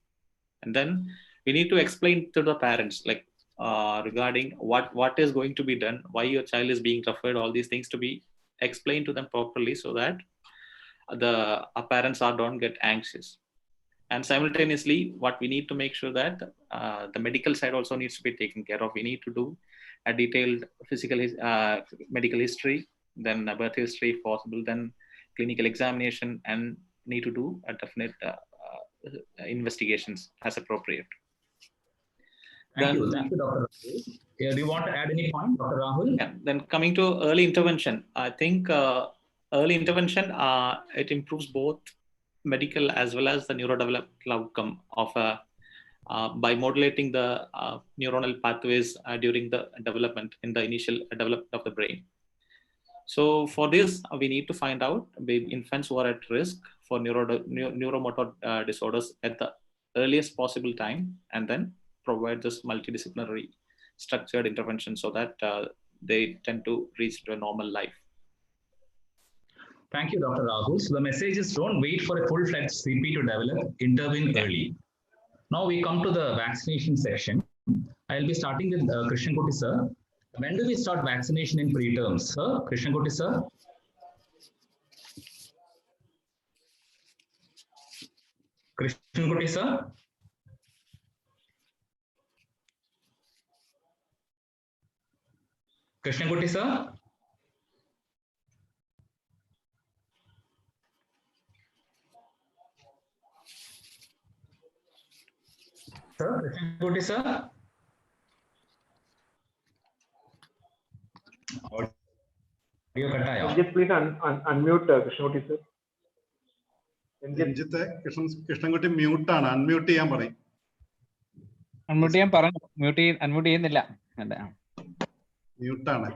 Speaker 10: And then we need to explain to the parents, like regarding what is going to be done, why your child is being referred, all these things to be explained to them properly, so that the parents don't get anxious. And simultaneously, what we need to make sure that the medical side also needs to be taken care of. We need to do a detailed medical history, then a birth history if possible, then clinical examination, and need to do a definite investigations as appropriate.
Speaker 6: Thank you, Dr. Rahul. Do you want to add any point, Dr. Rahul?
Speaker 10: Yeah. Then coming to early intervention, I think early intervention, it improves both medical as well as the neurodevelopmental outcome of by modulating the neuronal pathways during the development, in the initial development of the brain. So for this, we need to find out baby infants who are at risk for neuromotor disorders at the earliest possible time, and then provide this multidisciplinary structured intervention so that they tend to reach to a normal life.
Speaker 6: Thank you, Dr. Rahul. So the message is, don't wait for a full-fledged CP to develop, intervene early. Now we come to the vaccination section. I'll be starting with Krishnankutty sir. When do we start vaccination in preterms, sir? Krishnankutty sir. Krishnankutty sir. Krishnankutty sir. Sir, Krishnankutty sir.
Speaker 3: Ranjit, please unmute Krishnankutty sir.
Speaker 1: Krishnankutty mute ആണ്, unmute ചെയ്യാൻ പറയും.
Speaker 11: Unmute ചെയ്യാൻ പറഞ്ഞു, unmute ചെയ്യുന്നില്ല.
Speaker 1: മ്യൂട്ടാണ്.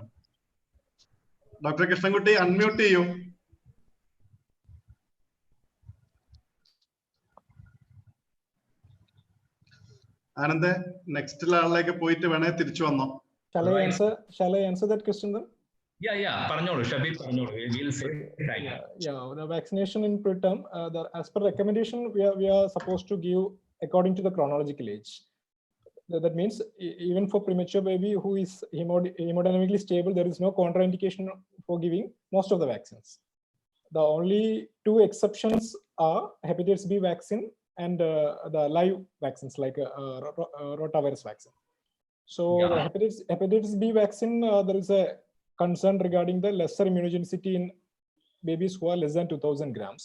Speaker 1: Doctor Krishnankutty unmute ചെയ്യൂ. Anand, next ആളിലേക്ക് പോയിട്ട് വേണേ തിരിച്ചു വന്നോ.
Speaker 7: Shall I answer that question then?
Speaker 6: Yeah. Parnolu, Shabeer, Parnolu. We'll say time.
Speaker 7: Yeah, the vaccination in preterm, as per recommendation, we are supposed to give according to the chronological age. That means even for premature baby who is hemodynamically stable, there is no contraindication for giving most of the vaccines. The only two exceptions are hepatitis B vaccine and the live vaccines like rotavirus vaccine. So the hepatitis B vaccine, there is a concern regarding the lesser immunogenicity in babies who are less than 2000 grams.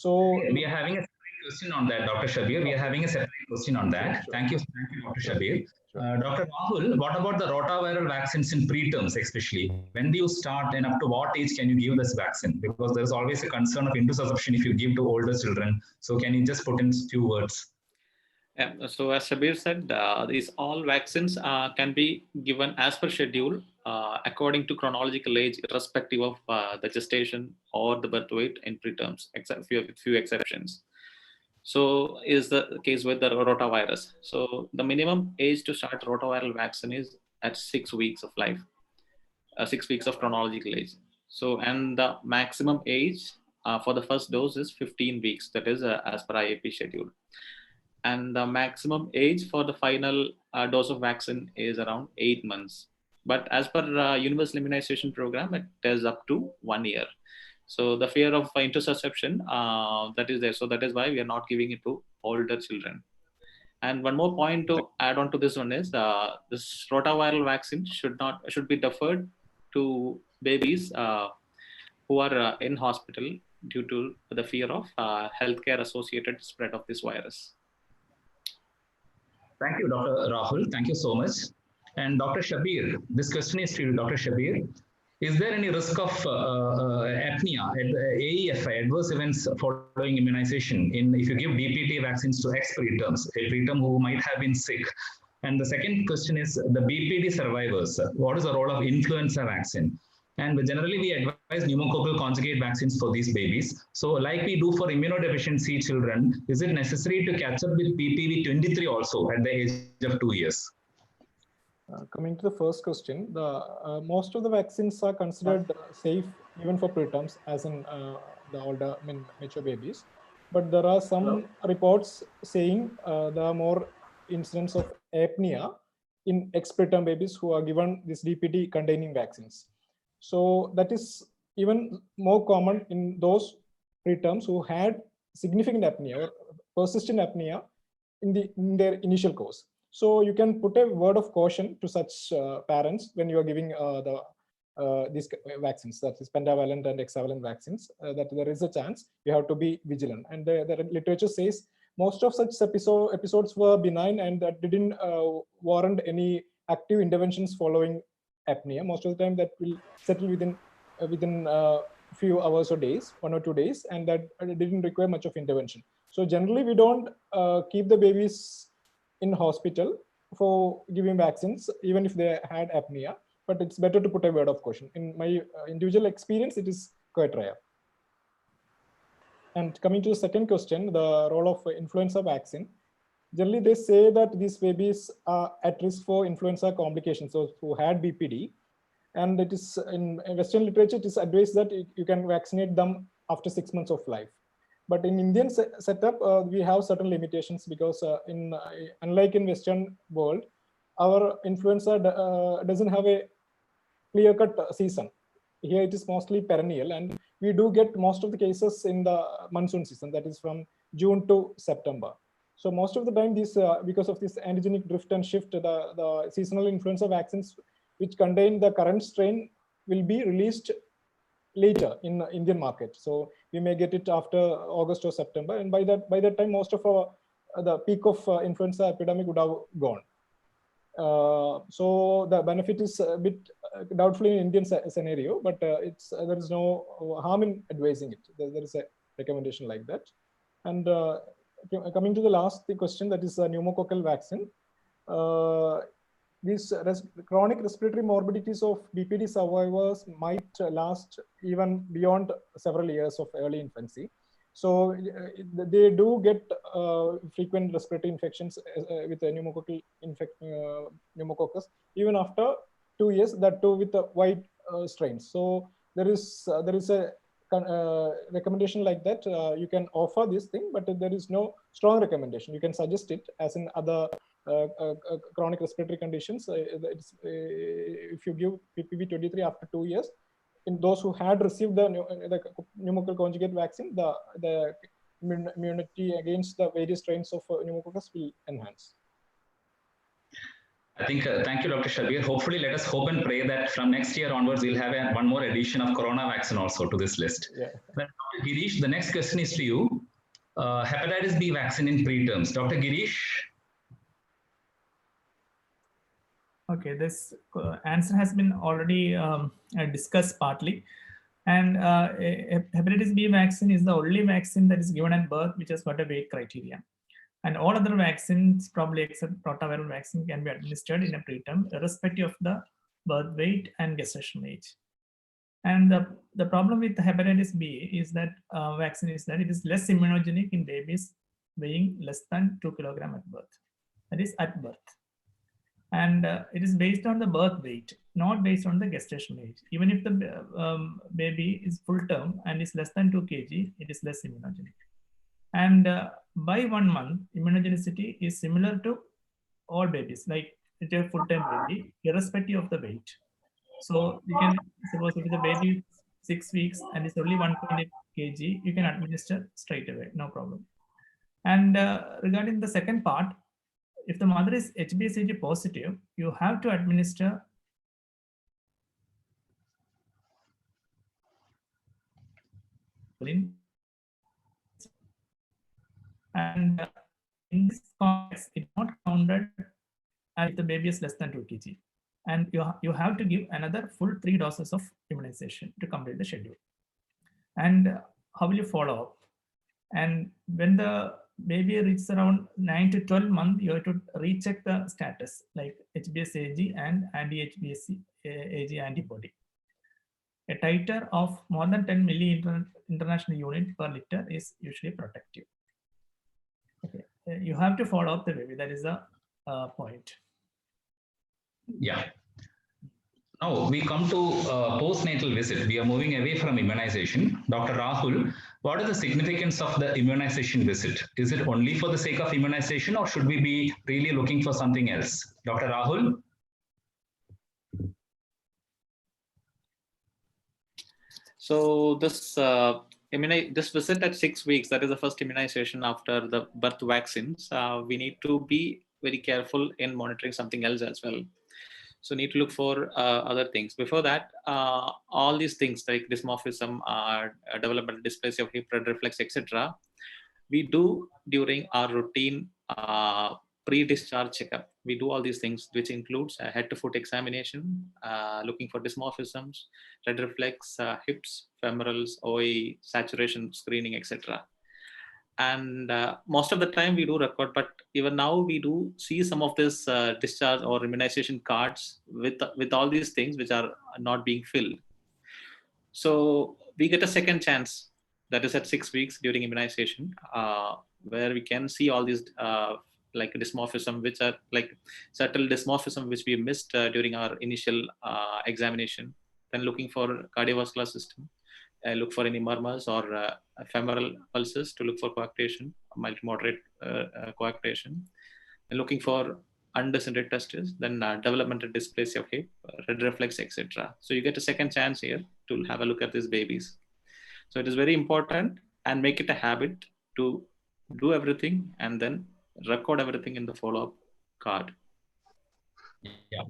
Speaker 7: So
Speaker 6: we are having a separate question on that, Dr. Shabeer. We are having a separate question on that. Sure. Thank you, Dr. Shabeer. Dr. Rahul, what about the rotaviral vaccines in preterms especially? When do you start and up to what age can you give this vaccine? Because there is always a concern of intussusception if you give to older children. So can you just put in a few words?
Speaker 10: Yeah, so as Shabeer said, these all vaccines can be given as per schedule according to chronological age, irrespective of the gestation or the birth weight in preterms, except few exceptions. So is the case with the rotavirus. So the minimum age to start rotaviral vaccine is at 6 weeks of life, 6 weeks of chronological age. So, and the maximum age for the first dose is 15 weeks. That is as per IAP schedule. And the maximum age for the final dose of vaccine is around 8 months. But as per universal immunization program, it is up to 1 year. So the fear of intussusception, that is there. So that is why we are not giving it to older children. And one more point to add on to this one is this rotaviral vaccine should be deferred to babies who are in hospital due to the fear of healthcare associated spread of this virus.
Speaker 6: Thank you, Dr. Rahul. Thank you so much. And Dr. Shabeer, this question is to you, Dr. Shabeer. Is there any risk of apnea, AEF, adverse events following immunization, if you give DPT vaccines to ex-preterms, a preterm who might have been sick? And the second question is the BPD survivors. What is the role of influenza vaccine? And generally, we advise pneumococcal conjugate vaccines for these babies. So like we do for immunodeficiency children, is it necessary to catch up with PPV 23 also at the age of 2 years?
Speaker 7: Coming to the first question, most of the vaccines are considered safe even for preterms, as in the older, mature babies. But there are some reports saying there are more incidents of apnea in ex-preterm babies who are given this DPT containing vaccines. So that is even more common in those preterms who had significant apnea or persistent apnea in their initial course. So you can put a word of caution to such parents when you are giving these vaccines, that is pentavalent and hexavalent vaccines, that there is a chance you have to be vigilant. And the literature says most of such episodes were benign and that didn't warrant any active interventions following apnea. Most of the time that will settle within few hours or days, 1 or 2 days, and that didn't require much of intervention. So generally we don't keep the babies in hospital for giving vaccines, even if they had apnea, but it's better to put a word of caution. In my individual experience, it is quite rare. And coming to the second question, the role of influenza vaccine. Generally, they say that these babies are at risk for influenza complications, so who had BPD. And it is in Western literature, it is advised that you can vaccinate them after 6 months of life. But in Indian setup, we have certain limitations because unlike in Western world, our influenza doesn't have a clear-cut season. Here it is mostly perennial, and we do get most of the cases in the monsoon season, that is from June to September. So most of the time, these because of this antigenic drift and shift, the seasonal influenza vaccines which contain the current strain will be released later in the Indian market. So we may get it after August or September, and by that time, most of the peak of influenza epidemic would have gone. So the benefit is a bit doubtful in Indian scenario, but there is no harm in advising it. There is a recommendation like that. And coming to the last question, that is a pneumococcal vaccine. These chronic respiratory morbidities of BPD survivors might last even beyond several years of early infancy. So they do get frequent respiratory infections with a pneumococcus even after 2 years, that too with a wide strains. So there is a recommendation like that. You can offer this thing, but there is no strong recommendation. You can suggest it as in other chronic respiratory conditions. If you give PPV23 after 2 years, in those who had received the pneumococcal conjugate vaccine, the immunity against the various strains of pneumococcus will enhance.
Speaker 6: I think, thank you, Dr. Shabeer. Hopefully, let us hope and pray that from next year onwards, we'll have one more edition of Corona vaccine also to this list.
Speaker 7: Yeah.
Speaker 6: Well, Dr. Gireesh, the next question is to you. Hepatitis B vaccine in preterms. Dr. Gireesh?
Speaker 8: Okay, this answer has been already discussed partly. And hepatitis B vaccine is the only vaccine that is given at birth which has got a weight criteria. And all other vaccines, probably except rotaviral vaccine, can be administered in a preterm, irrespective of the birth weight and gestational age. And the problem with the hepatitis B is that vaccine is that it is less immunogenic in babies weighing less than 2 kilograms at birth. That is at birth. And it is based on the birth weight, not based on the gestational age. Even if the baby is full term and is less than 2 kg, it is less immunogenic. And by 1 month, immunogenicity is similar to all babies, like it's a full-term baby, irrespective of the weight. So you can suppose if the baby is 6 weeks and it's only 1.8 kg, you can administer straight away, no problem. And regarding the second part, if the mother is HBsAg positive, you have to administer and in this context, it's not counted as if the baby is less than 2 kg. And you have to give another full 3 doses of immunization to complete the schedule. And how will you follow up? And when the baby reaches around 9 to 12 months, you have to recheck the status like HBsAg and anti-HBsAg antibody. A titer of more than 10 milli-international unit per liter is usually protective. Okay, you have to follow up the baby. That is the point.
Speaker 6: Yeah. Now we come to postnatal visit. We are moving away from immunization. Dr. Rahul, what is the significance of the immunization visit? Is it only for the sake of immunization, or should we be really looking for something else? Dr. Rahul?
Speaker 10: So this this visit at 6 weeks, that is the first immunization after the birth vaccines, we need to be very careful in monitoring something else as well. So need to look for other things. Before that, all these things like dysmorphism, developmental dysplasia of hip, red reflex, etc., we do during our routine pre-discharge checkup. We do all these things, which includes a head-to-foot examination, looking for dysmorphisms, red reflex, hips, femorals, OE, saturation screening, etc. And most of the time we do record, but even now we do see some of this discharge or immunization cards with all these things which are not being filled. So we get a second chance, that is at 6 weeks during immunization, where we can see all these like dysmorphism, which are like subtle dysmorphism which we missed during our initial examination. Then looking for cardiovascular system, look for any murmurs or femoral pulses to look for coarctation, mild to moderate coarctation, and looking for undescended testes, then developmental dysplasia of hip, red reflex, etc. So you get a second chance here to have a look at these babies. So it is very important, and make it a habit to do everything and then record everything in the follow-up card.
Speaker 6: Yeah.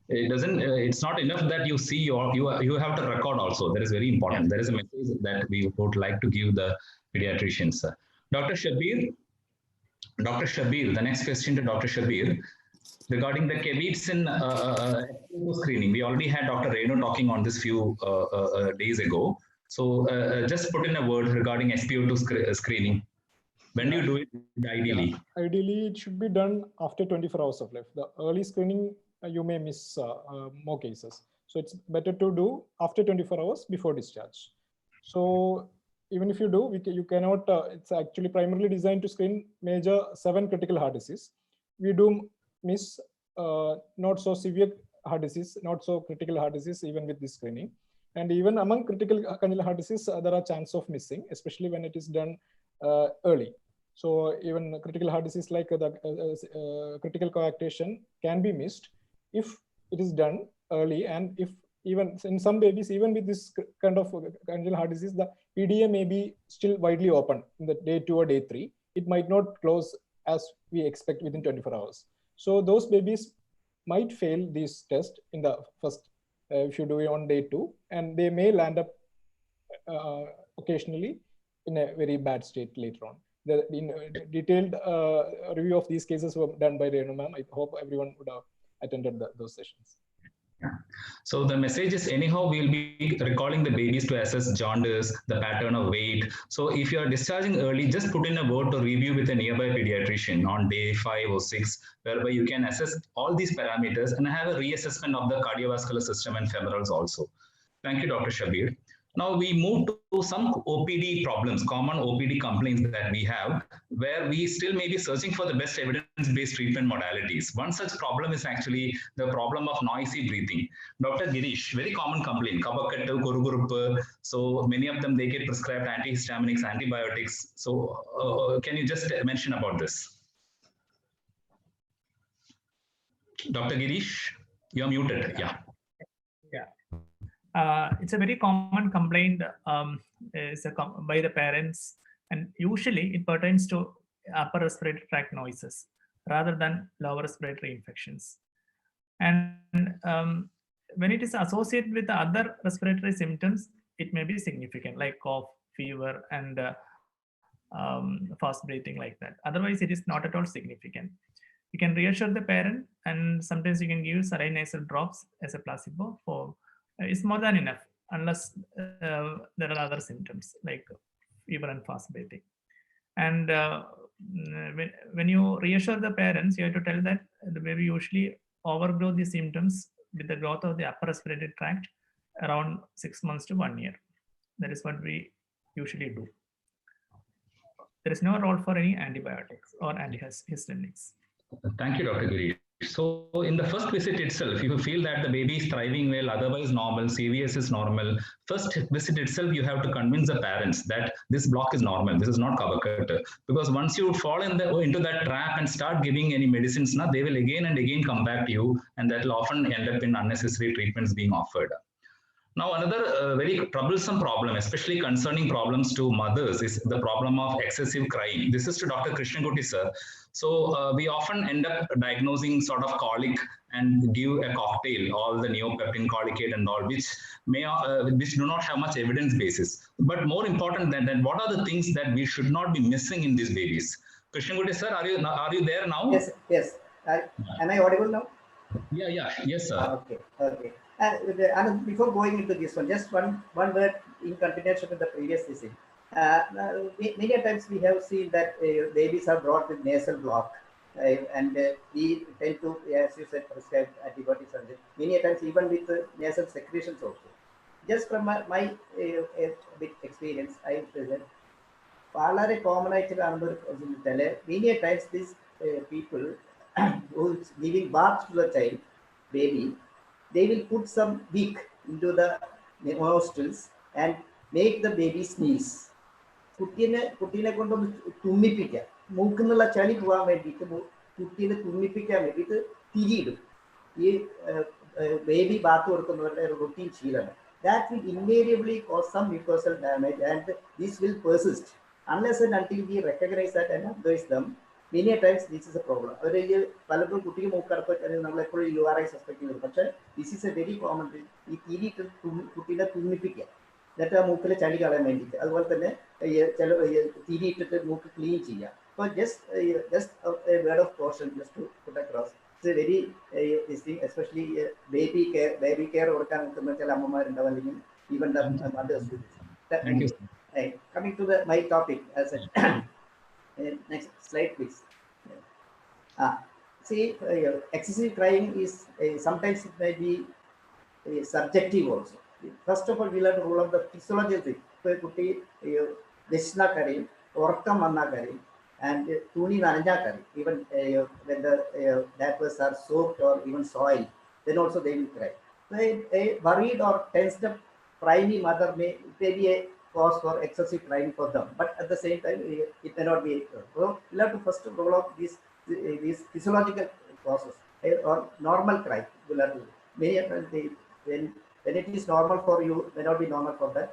Speaker 6: It doesn't. It's not enough that you see you have to record also. That is very important. There is a message that we would like to give the pediatricians. Dr. Shabeer, the next question to Dr. Shabeer regarding the caveats in screening. We already had Dr. Renu talking on this few days ago. So just put in a word regarding SpO2 screening. When do you do it ideally?
Speaker 7: Yeah. Ideally, it should be done after 24 hours of life. The early screening, you may miss more cases. So it's better to do after 24 hours before discharge. So even if you do, you cannot, it's actually primarily designed to screen major 7 critical heart disease. We do miss not so severe heart disease, not so critical heart disease, even with this screening. And even among critical congenital heart disease, there are chances of missing, especially when it is done early. So even critical heart disease like the critical coarctation can be missed if it is done early, and if even in some babies, even with this kind of congenital heart disease, the PDA may be still widely open in the day 2 or day 3. It might not close as we expect within 24 hours. So those babies might fail this test in the first, if you do it on day 2, and they may land up occasionally in a very bad state later on. The detailed review of these cases were done by Renu ma'am. I hope everyone would have attended those sessions.
Speaker 6: So the message is anyhow we'll be recalling the babies to assess jaundice, the pattern of weight. So if you are discharging early, just put in a word to review with a nearby pediatrician on day 5 or 6, whereby you can assess all these parameters and have a reassessment of the cardiovascular system and femorals also. Thank you, Dr. Shabeer. Now we move to some OPD problems, common OPD complaints that we have, where we still may be searching for the best evidence-based treatment modalities. One such problem is actually the problem of noisy breathing. Dr. Gireesh, very common complaint, kabakattu, korugurupu. So many of them, they get prescribed antihistaminics, antibiotics. So can you just mention about this? Dr. Gireesh, you're muted. Yeah.
Speaker 8: It's a very common complaint by the parents, and usually it pertains to upper respiratory tract noises rather than lower respiratory infections. And when it is associated with other respiratory symptoms, it may be significant, like cough, fever, and fast breathing like that. Otherwise, it is not at all significant. You can reassure the parent, and sometimes you can give saline nasal drops as a placebo for. It's more than enough unless there are other symptoms like fever and fast breathing. And when you reassure the parents, you have to tell that the baby usually overgrow the symptoms with the growth of the upper respiratory tract around 6 months to 1 year. That is what we usually do. There is no role for any antibiotics or antihistaminics.
Speaker 6: Thank you, Dr. Gireesh. So in the first visit itself, if you feel that the baby is thriving well, otherwise normal, CVS is normal, first visit itself, you have to convince the parents that this block is normal, this is not kabakattu. Because once you fall into that trap and start giving any medicines, they will again and again come back to you, and that will often end up in unnecessary treatments being offered. Now, another very troublesome problem, especially concerning problems to mothers, is the problem of excessive crying. This is to Dr. Krishnankutty, sir. So we often end up diagnosing sort of colic and give a cocktail, all the neopeptine, colicate and all, which do not have much evidence basis. But more important than that, what are the things that we should not be missing in these babies? Krishnankutty, sir, are you there now?
Speaker 9: Yes, yes. Am I audible now?
Speaker 6: Yes, sir.
Speaker 9: Okay, okay. And before going into this one, just one word in continuation with the previous thing. Many times we have seen that babies are brought with nasal block, and we tend to, as you said, prescribe antibiotics, and many times even with nasal secretions also. Just from my bit experience, I present. വളരെ common ആയിട്ട് കാണുന്ന ഒരു വെച്ചാൽ many times these people who is giving birth to the child, baby, they will put some wick into the nostrils and make the baby sneeze. കുട്ടീനെ കൊണ്ടൊന്ന് തുമ്മിപ്പിക്കുക, മൂക്കുന്നുള്ള ചളി പോകാൻ വേണ്ടിയിട്ട് കുട്ടീനെ തുമ്മിപ്പിക്കാൻ വേണ്ടിയിട്ട് തിരിയിടും. ഈ ബേബി ബാത്ത് കൊടുക്കുന്നവരുടെ റുട്ടീൻ ശീലമാണ്. That will invariably cause some mucosal damage, and this will persist unless and until we recognize that and advise them. Many times this is a problem. പലപ്പോഴും കുട്ടിക്ക് മൂക്കടപ്പ് നമ്മളെപ്പോഴും URI സസ്പെക്ട് ചെയ്യുന്നത്. പക്ഷേ this is A very common thing. ഈ തിരിയിട്ട് കുട്ടീനെ തുമ്മിപ്പിക്കുക, എന്നിട്ട് ആ മൂക്കിലെ ചളി കളയാൻ വേണ്ടിയിട്ട്. അതുപോലെ തന്നെ ചില തിരിയിട്ടിട്ട് മൂക്ക് ക്ലീൻ ചെയ്യുക. അപ്പോൾ just a word of caution just to put across. It's a very this thing, especially baby care കൊടുക്കാൻ നിൽക്കുന്ന ചില അമ്മമാരുണ്ടാവും, അല്ലെങ്കിൽ even the mothers.
Speaker 6: Thank you.
Speaker 9: Coming to my topic, as a next slide, please. See, excessive crying is sometimes it may be subjective also. First of all, we'll have to rule out the physiological thing. കുട്ടി വിശന്ന കരയും, ഉറക്കം വന്നാൽ കരയും, and tuni nanja kari, even when the diapers are soaked or even soiled, then also they will cry. So a worried or tensed up primary mother may be a cause for excessive crying for them, but at the same time it may not be. So we'll have to first roll out these physiological causes or normal cry. We'll have to, many times when it is normal for you, may not be normal for the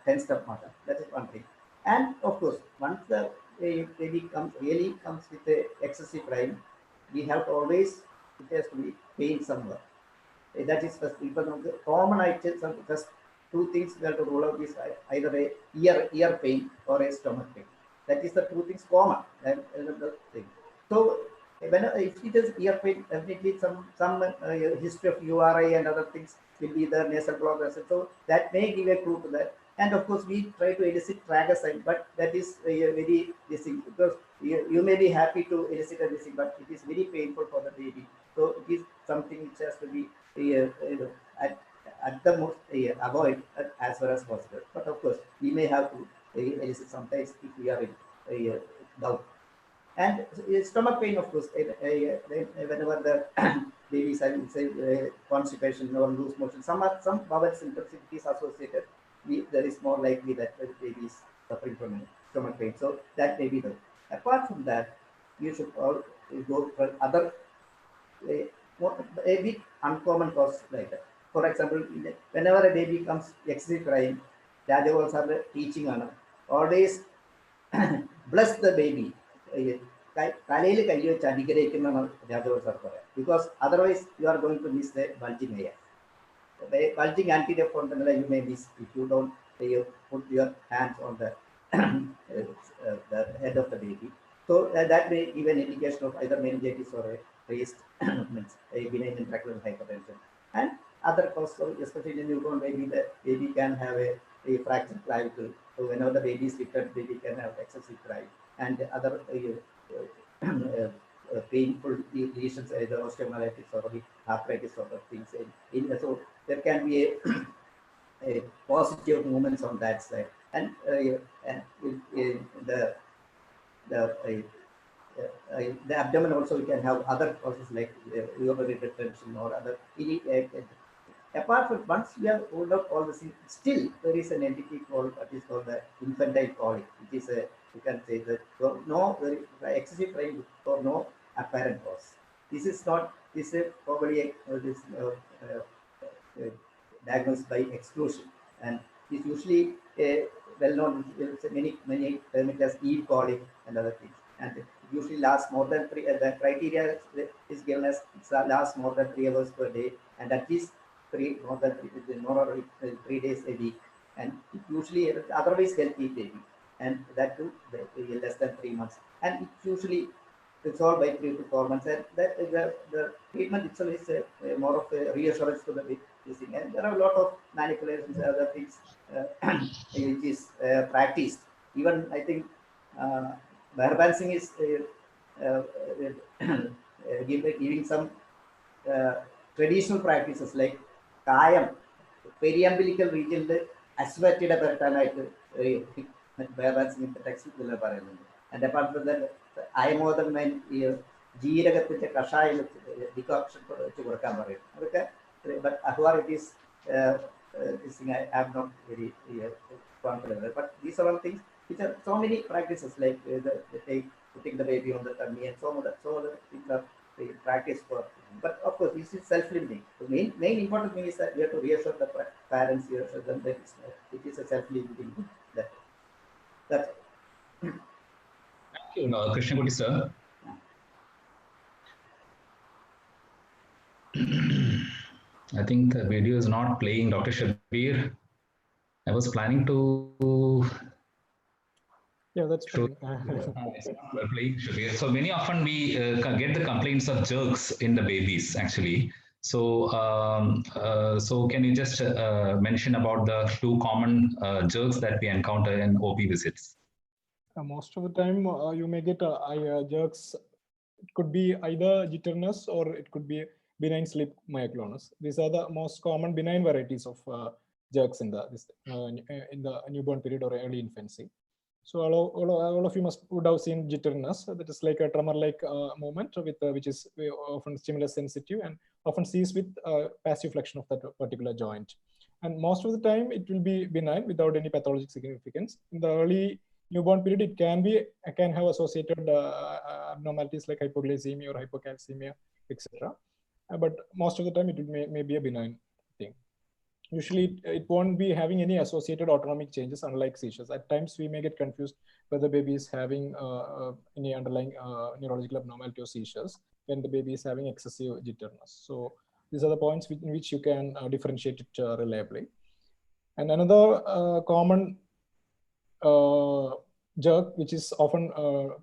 Speaker 9: tensed up mother. That is one thing. And of course, once the baby really comes with the excessive crying, we have to always, it has to be pain somewhere. That is first. People know the common items. Just two things we have to rule out: is either a ear pain or a stomach pain. That is the two things common. And the thing. So if it is ear pain, definitely some history of URI and other things will be the nasal block. So that may give a clue to that. And of course, we try to elicit trigger sign, but that is very distinct, because you may be happy to elicit a thing, but it is very painful for the baby. So it is something which has to be at the most avoid as far as possible. But of course, we may have to elicit sometimes if we are in doubt. And stomach pain, of course, whenever the baby is having, say, constipation or loose motion, some bowel symptoms, it is associated. There is more likely that the baby is suffering from stomach pain. So that may be the. Apart from that, you should all go for other a bit uncommon causes like that. For example, whenever a baby comes excessive crying, Rajavals are teaching on always bless the baby. Because otherwise you are going to miss the bulging area. The bulging anterior fontanella you may miss if you don't put your hands on the head of the baby. So that may give an indication of either meningitis or a raised a benign intracranial hypertension. And other causes, especially in newborn baby, the baby can have a fractured clavicle. So whenever the baby is lifted, baby can have excessive cry. And other painful lesions, either osteomyelitis or arthritis sort of things. So there can be a positive movements on that side. And the abdomen also, we can have other causes like urinary retention or other. Apart from, once we have rolled out all the things, still there is an entity called what is called the infantile colic, which is a, you can say that no excessive crying for no apparent cause. This is not. This is probably diagnosed by exclusion, and it's usually well known. Many term it as Eve colic and other things, and it usually lasts more than three. The criteria is given as it lasts more than 3 hours per day, and at least more than 3 days a week, and it usually otherwise healthy baby, and that too less than 3 months, and it usually resolved by 3 to 4 months, and that the treatment itself is more of a reassurance to the thing. And there are a lot of manipulations and other things which is practiced. Even I think balancing is giving some traditional practices like kayam, periumbilical region aswatida pertanayittu balancing text illa parayunnundu. And apart from that, അയമോദം ജീരകത്തിന്റെ കഷായം decoction വെച്ച് കൊടുക്കാൻ പറയും. അതൊക്കെ but Ahwar it is this thing I am not very confident with. But these are all things which are so many practices like putting the baby on the tummy and so other things are practiced for. But of course this is self-limiting. The main important thing is that we have to reassure the parents, reassure them that it is a self-limiting. That's it.
Speaker 6: Thank you, Krishnankutty sir. I think the video is not playing, Dr. Shabeer. I was planning to.
Speaker 7: Yeah, that's true.
Speaker 6: Playing Shabeer. So many often we get the complaints of jerks in the babies actually. So, so can you just mention about the 2 common jerks that we encounter in OP visits?
Speaker 7: Most of the time, you may get jerks. It could be either jitterness or it could be benign sleep myoclonus. These are the most common benign varieties of jerks in the newborn period or early infancy. So all of you would have seen jitterness. That is like a tremor-like movement with which is often stimulus sensitive and often sees with passive flexion of that particular joint. And most of the time, it will be benign without any pathologic significance. In the early newborn period, it can have associated abnormalities like hypoglycemia or hypocalcemia, etc. But most of the time, it may be a benign thing. Usually, it won't be having any associated autonomic changes, unlike seizures. At times, we may get confused whether the baby is having any underlying neurological abnormality or seizures when the baby is having excessive jitterness. So these are the points in which you can differentiate it reliably. And another common jerk, which is often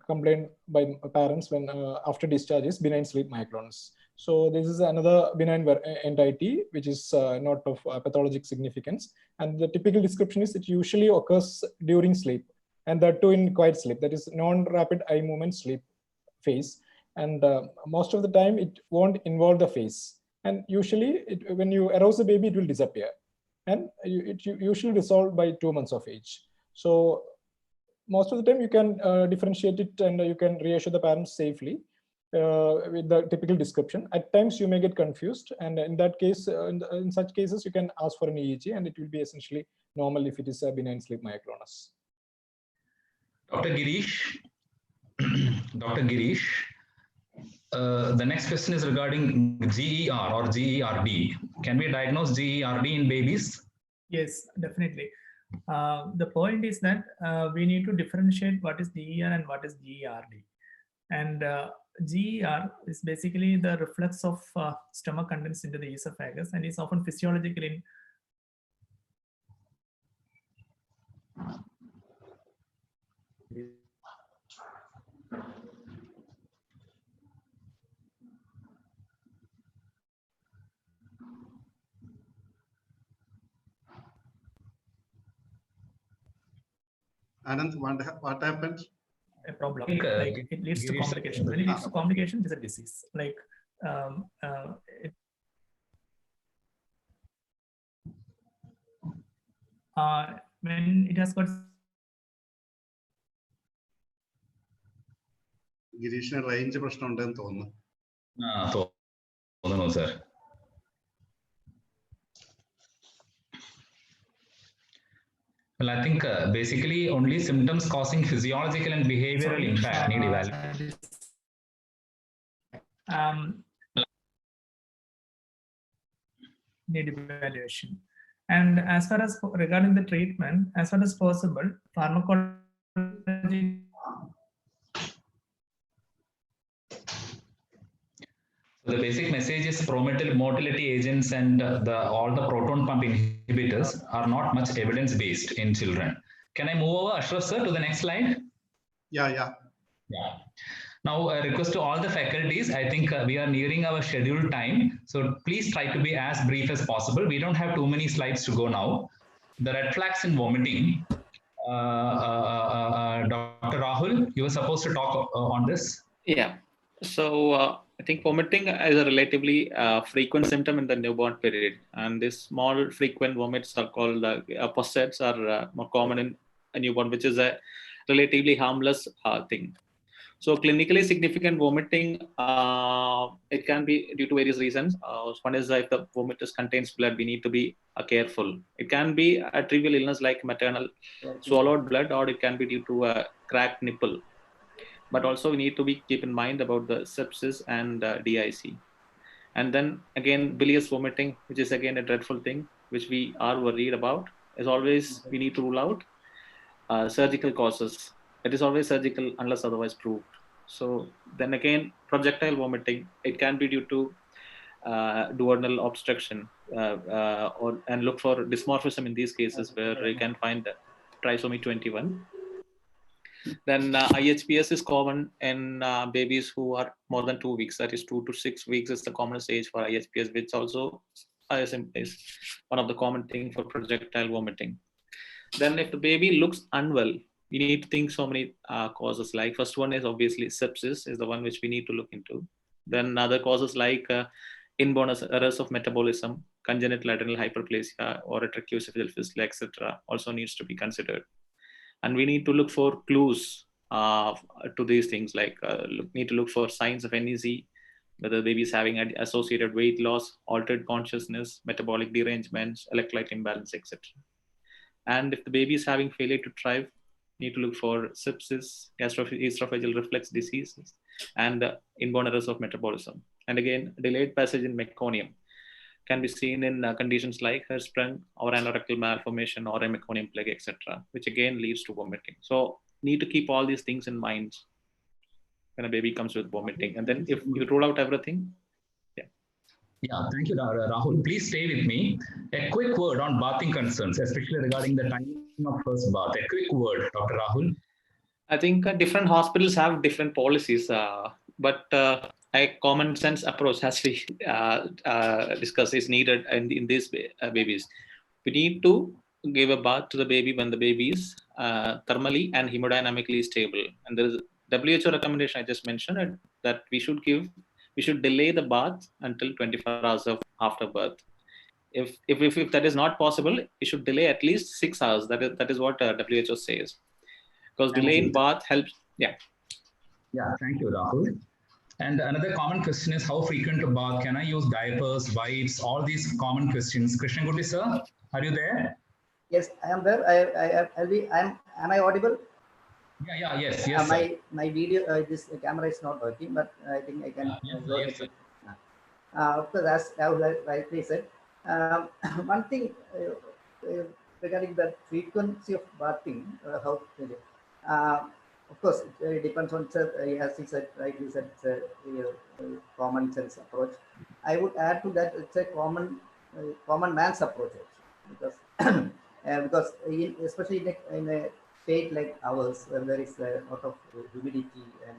Speaker 7: complained by parents when after discharge, is benign sleep myoclonus. So this is another benign entity which is not of pathologic significance. And the typical description is it usually occurs during sleep, and that too in quiet sleep. That is non-rapid eye movement sleep phase. And most of the time it won't involve the face. And usually when you arouse the baby, it will disappear. And it usually resolve by 2 months of age. So most of the time you can differentiate it and you can reassure the parents safely with the typical description. At times you may get confused, and in that case, in such cases, you can ask for an EEG, and it will be essentially normal if it is a benign sleep myoclonus.
Speaker 6: Dr. Gireesh, the next question is regarding GER or GERD. Can we diagnose GERD in babies?
Speaker 8: Yes, definitely. The point is that we need to differentiate what is GER and what is GERD. And GER is basically the reflux of stomach contents into the esophagus, and is often physiological in
Speaker 1: Anand, what happened?
Speaker 8: a problem. Like it leads to complication. When it leads to complication, it is a disease. Like when it has got
Speaker 1: ഗിരീഷിന് range പ്രശ്നം ഉണ്ടെന്ന് തോന്നുന്നു.
Speaker 6: Sir. Well, I think basically only symptoms causing physiological and behavioral impact need evaluation.
Speaker 8: Need evaluation. And as far as regarding the treatment, as far as possible, pharmacology.
Speaker 6: So the basic message is promoted motility agents and all the proton pump inhibitors are not much evidence based in children. Can I move over, Ashraf sir, to the next slide?
Speaker 1: Yeah.
Speaker 6: Now, a request to all the faculties. I think we are nearing our scheduled time. So please try to be as brief as possible. We don't have too many slides to go now. The red flags in vomiting. Dr. Rahul, you were supposed to talk on this.
Speaker 10: Yeah. So I think vomiting is a relatively frequent symptom in the newborn period. And these small frequent vomits are called posets are more common in a newborn, which is a relatively harmless thing. So clinically significant vomiting, it can be due to various reasons. One is if the vomitus contains blood, we need to be careful. It can be a trivial illness like maternal swallowed blood, or it can be due to a cracked nipple. But also we need to keep in mind about the sepsis and DIC. And then again, bilious vomiting, which is again a dreadful thing, which we are worried about, is always we need to rule out surgical causes. It is always surgical unless otherwise proved. So then again, projectile vomiting, it can be due to duodenal obstruction and look for dysmorphism in these cases where you can find trisomy 21. Then IHPS is common in babies who are more than 2 weeks. That is 2 to 6 weeks is the commonest age for IHPS, which also is one of the common things for projectile vomiting. Then if the baby looks unwell, we need to think so many causes. Like first one is obviously sepsis is the one which we need to look into. Then other causes like inborn errors of metabolism, congenital adrenal hyperplasia, or a tracheoesophageal fistula, etc. also needs to be considered. And we need to look for clues to these things, like need to look for signs of NEC, whether the baby is having associated weight loss, altered consciousness, metabolic derangements, electrolyte imbalance, etc. And if the baby is having failure to thrive, need to look for sepsis, gastroesophageal reflux diseases, and inborn errors of metabolism. And again, delayed passage in meconium can be seen in conditions like Hirschsprung or anorectal malformation or a meconium plague, etc., which again leads to vomiting. So need to keep all these things in mind when a baby comes with vomiting. And then if you rule out everything,
Speaker 6: Yeah, thank you, Rahul. Please stay with me. A quick word on bathing concerns, especially regarding the timing of first bath. A quick word, Dr. Rahul.
Speaker 10: I think different hospitals have different policies, but a common sense approach, as we discussed, is needed in these babies. We need to give a bath to the baby when the baby is thermally and hemodynamically stable. And there is a WHO recommendation I just mentioned that we should delay the bath until 24 hours after birth. If that is not possible, we should delay at least 6 hours. That is what WHO says. Because delay in bath helps. Yeah.
Speaker 6: Yeah, thank you, Rahul. And another common question is how frequent to bath? Can I use diapers, wipes, all these common questions? Krishnankutty sir, are you there?
Speaker 9: Yes, I am there. Am I audible?
Speaker 6: Yes.
Speaker 9: My video, this camera is not working, but I think I can go ahead. Of course, as I rightly said, one thing regarding the frequency of bathing, of course, it depends on, as he said, rightly said, common sense approach. I would add to that, it's a common man's approach, actually, because especially in a state like ours, where there is a lot of humidity and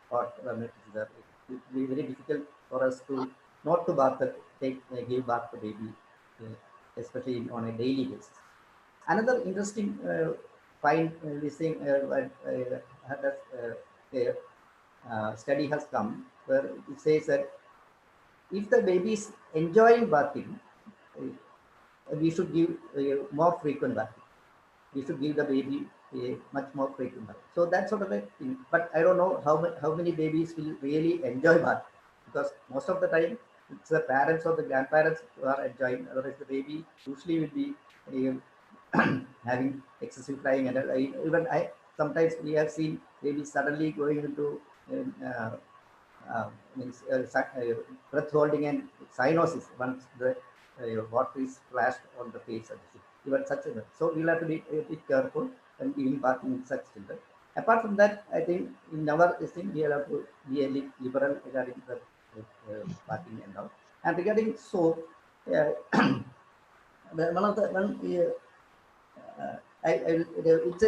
Speaker 9: hot it will be very difficult for us to not to bath, give bath to baby, especially on a daily basis. Another interesting study has come where it says that if the baby is enjoying bathing, we should give more frequent bathing. We should give the baby a much more frequent bathing. So that's sort of a thing. But I don't know how many babies will really enjoy bath, because most of the time it's the parents or the grandparents who are enjoying. Otherwise, the baby usually will be having excessive crying, and even sometimes we have seen babies suddenly going into breath holding and cyanosis once the water is splashed on the face. Even such a so we'll have to be a bit careful when giving bathing in such children. Apart from that, I think in our thing we have to be a liberal regarding the bathing and all. And regarding soap, one of the it's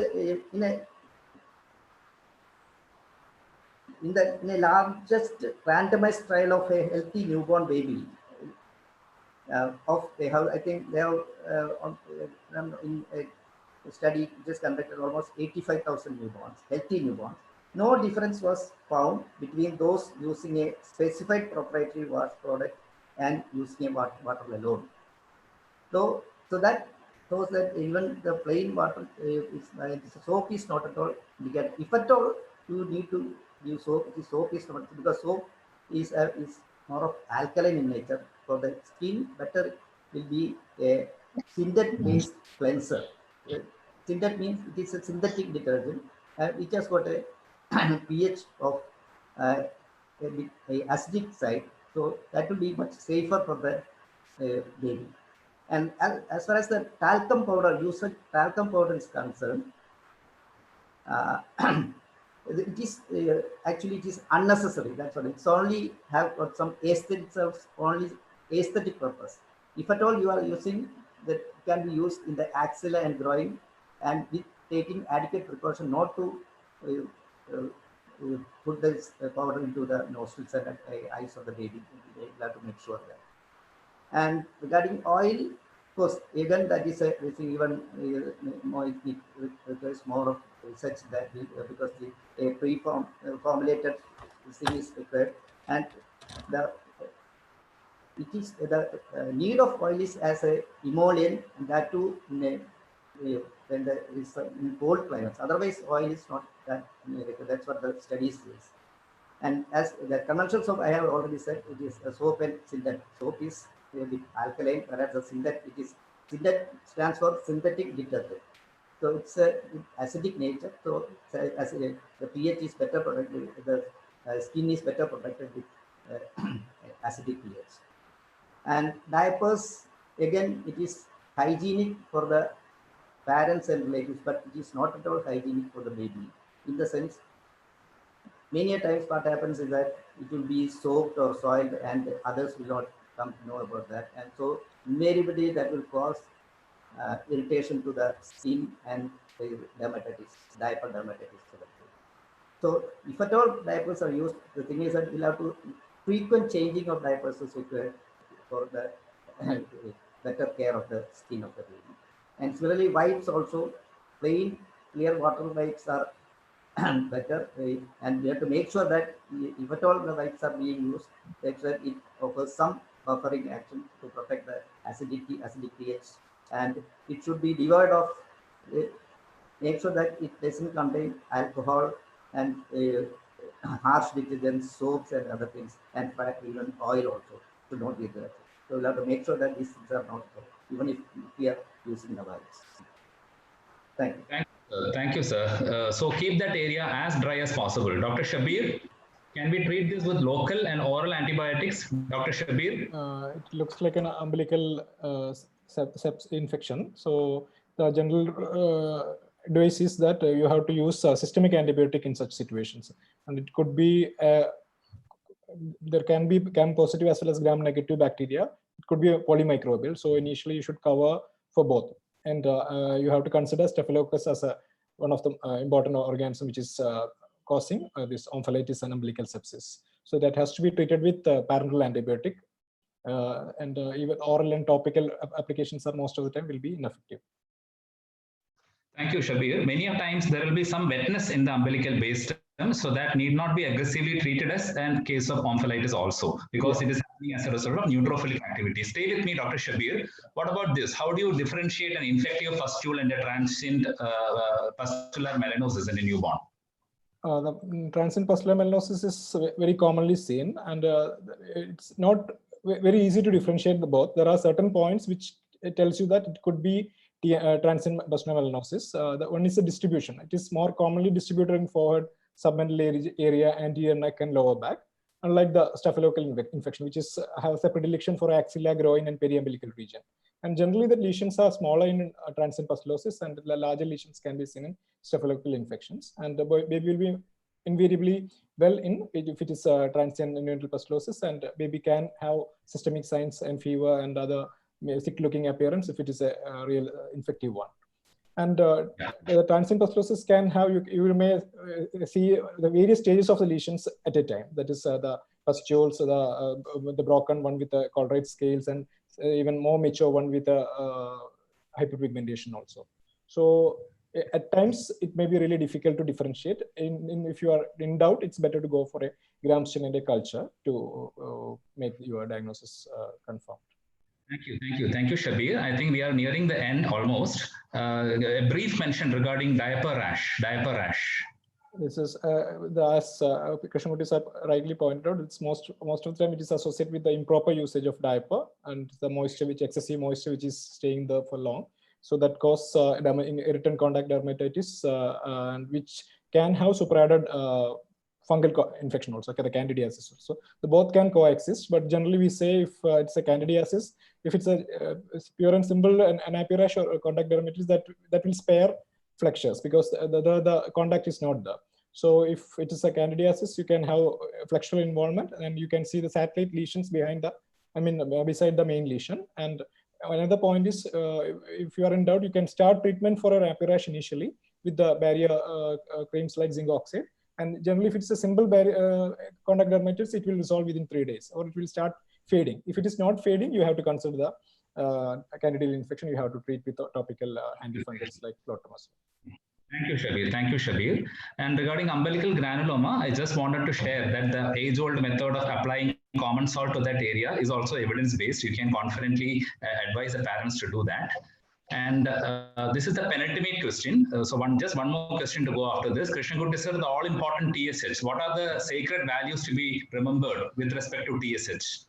Speaker 9: in the largest randomized trial of a healthy newborn baby. I think they have in a study just conducted almost 85,000 newborns, healthy newborns. No difference was found between those using a specified proprietary wash product and using a water alone. So that shows that even the plain water soap is not at all indicated. If at all you need to use soap, soap is not, because soap is more of alkaline in nature. For the skin, better will be a synthetic-based cleanser. Synthetic means it is a synthetic detergent, which has got a pH of a acidic side, so that will be much safer for the baby. And as far as the talcum powder, usage talcum powder is concerned, it is actually it is unnecessary. That's what it's only have got some aesthetic only aesthetic purpose. If at all you are using that, can be used in the axilla and groin, and with taking adequate precaution not to put this powder into the nostrils and eyes of the baby. You have to make sure that. And regarding oil, of course, again that is even more, it requires more of research that because the pre-formulated thing is required, and the need of oil is as a emollient, and that too when there is in cold climates. Otherwise, oil is not that. That's what the studies says. And as the conventional soap, I have already said, it is a soap and synthetic. Soap is alkaline, whereas the synthetic, synthetic stands for synthetic detergent. So it's acidic nature. So as the pH is better protected, the skin is better protected with acidic pH. And diapers, again, it is hygienic for the parents and relatives, but it is not at all hygienic for the baby. In the sense, many a times what happens is that it will be soaked or soiled, and others will not come to know about that. And so invariably that will cause irritation to the skin and dermatitis, diaper dermatitis. So if at all diapers are used, the thing is that we'll have to frequent changing of diapers is required for the better care of the skin of the baby. And similarly, wipes also, plain clear water wipes are better, and we have to make sure that if at all the wipes are being used, that it offers some buffering action to protect the acidic pH, and it should be devoid of, make sure that it doesn't contain alcohol and harsh detergents, soaps and other things, and even oil also should not be there. So we'll have to make sure that these things are not there, even if we are using the wipes. Thank you.
Speaker 6: Thank you, sir. So keep that area as dry as possible. Dr. Shabeer, can we treat this with local and oral antibiotics? Dr. Shabeer?
Speaker 7: It looks like an umbilical sepsis infection. So the general advice is that you have to use systemic antibiotic in such situations. And it could be, there can be gram-positive as well as gram-negative bacteria. It could be a polymicrobial. So initially you should cover for both. And you have to consider Staphylococcus as one of the important organisms which is causing this omphalitis and umbilical sepsis. So that has to be treated with parenteral antibiotic, and even oral and topical applications are most of the time will be ineffective.
Speaker 6: Thank you, Shabeer. Many a times there will be some wetness in the umbilical base stem, so that need not be aggressively treated as in case of omphalitis also, because it is happening as a result of neutrophilic activity. Stay with me, Dr. Shabeer. What about this? How do you differentiate an infective pustule and a transient pustular melanosis in a newborn?
Speaker 7: The transient pustular melanosis is very commonly seen, and it's not very easy to differentiate the both. There are certain points which it tells you that it could be transient pustular melanosis. The one is the distribution. It is more commonly distributed in forehead, submental area, anterior neck, and lower back. unlike the staphylococcal infection, which has a predilection for axilla, groin, and periumbilical region. And generally, the lesions are smaller in transient pustulosis, and the larger lesions can be seen in staphylococcal infections. And the baby will be invariably well in if it is transient neonatal pustulosis, and baby can have systemic signs and fever and other sick-looking appearance if it is a real infective one. And the transient pustulosis can have, you may see the various stages of the lesions at a time. That is the pustules, the broken one with the colorate scales, and even more mature one with hyperpigmentation also. So at times it may be really difficult to differentiate. If you are in doubt, it's better to go for a Gram-Stain and a culture to make your diagnosis confirmed.
Speaker 6: Thank you, Shabeer. I think we are nearing the end almost. A brief mention regarding diaper rash.
Speaker 7: This is as Krishnankutty sir rightly pointed out, it's most of the time it is associated with the improper usage of diaper and the moisture, excessive moisture which is staying there for long. So that causes irritant contact dermatitis, and which can have superadded fungal infection also, the candidiasis also. The both can coexist, but generally we say if it's a candidiasis, if it's a pure and simple anapi rash or contact dermatitis, that will spare flexures because the contact is not there. So if it is a candidiasis, you can have flexural involvement, and you can see the satellite lesions behind beside the main lesion. And another point is, if you are in doubt, you can start treatment for a anapi rash initially with the barrier creams like zinc oxide. And generally, if it's a simple contact dermatitis, it will resolve within 3 days, or it will start fading. If it is not fading, you have to consider the candidal infection. You have to treat with topical antifungals like clotamazole.
Speaker 6: Thank you, Shabeer. And regarding umbilical granuloma, I just wanted to share that the age-old method of applying common salt to that area is also evidence-based. You can confidently advise the parents to do that. And this is the penultimate question. So just one more question to go after this. Krishnankutty sir, the all-important TSH. What are the sacred values to be remembered with respect to TSH?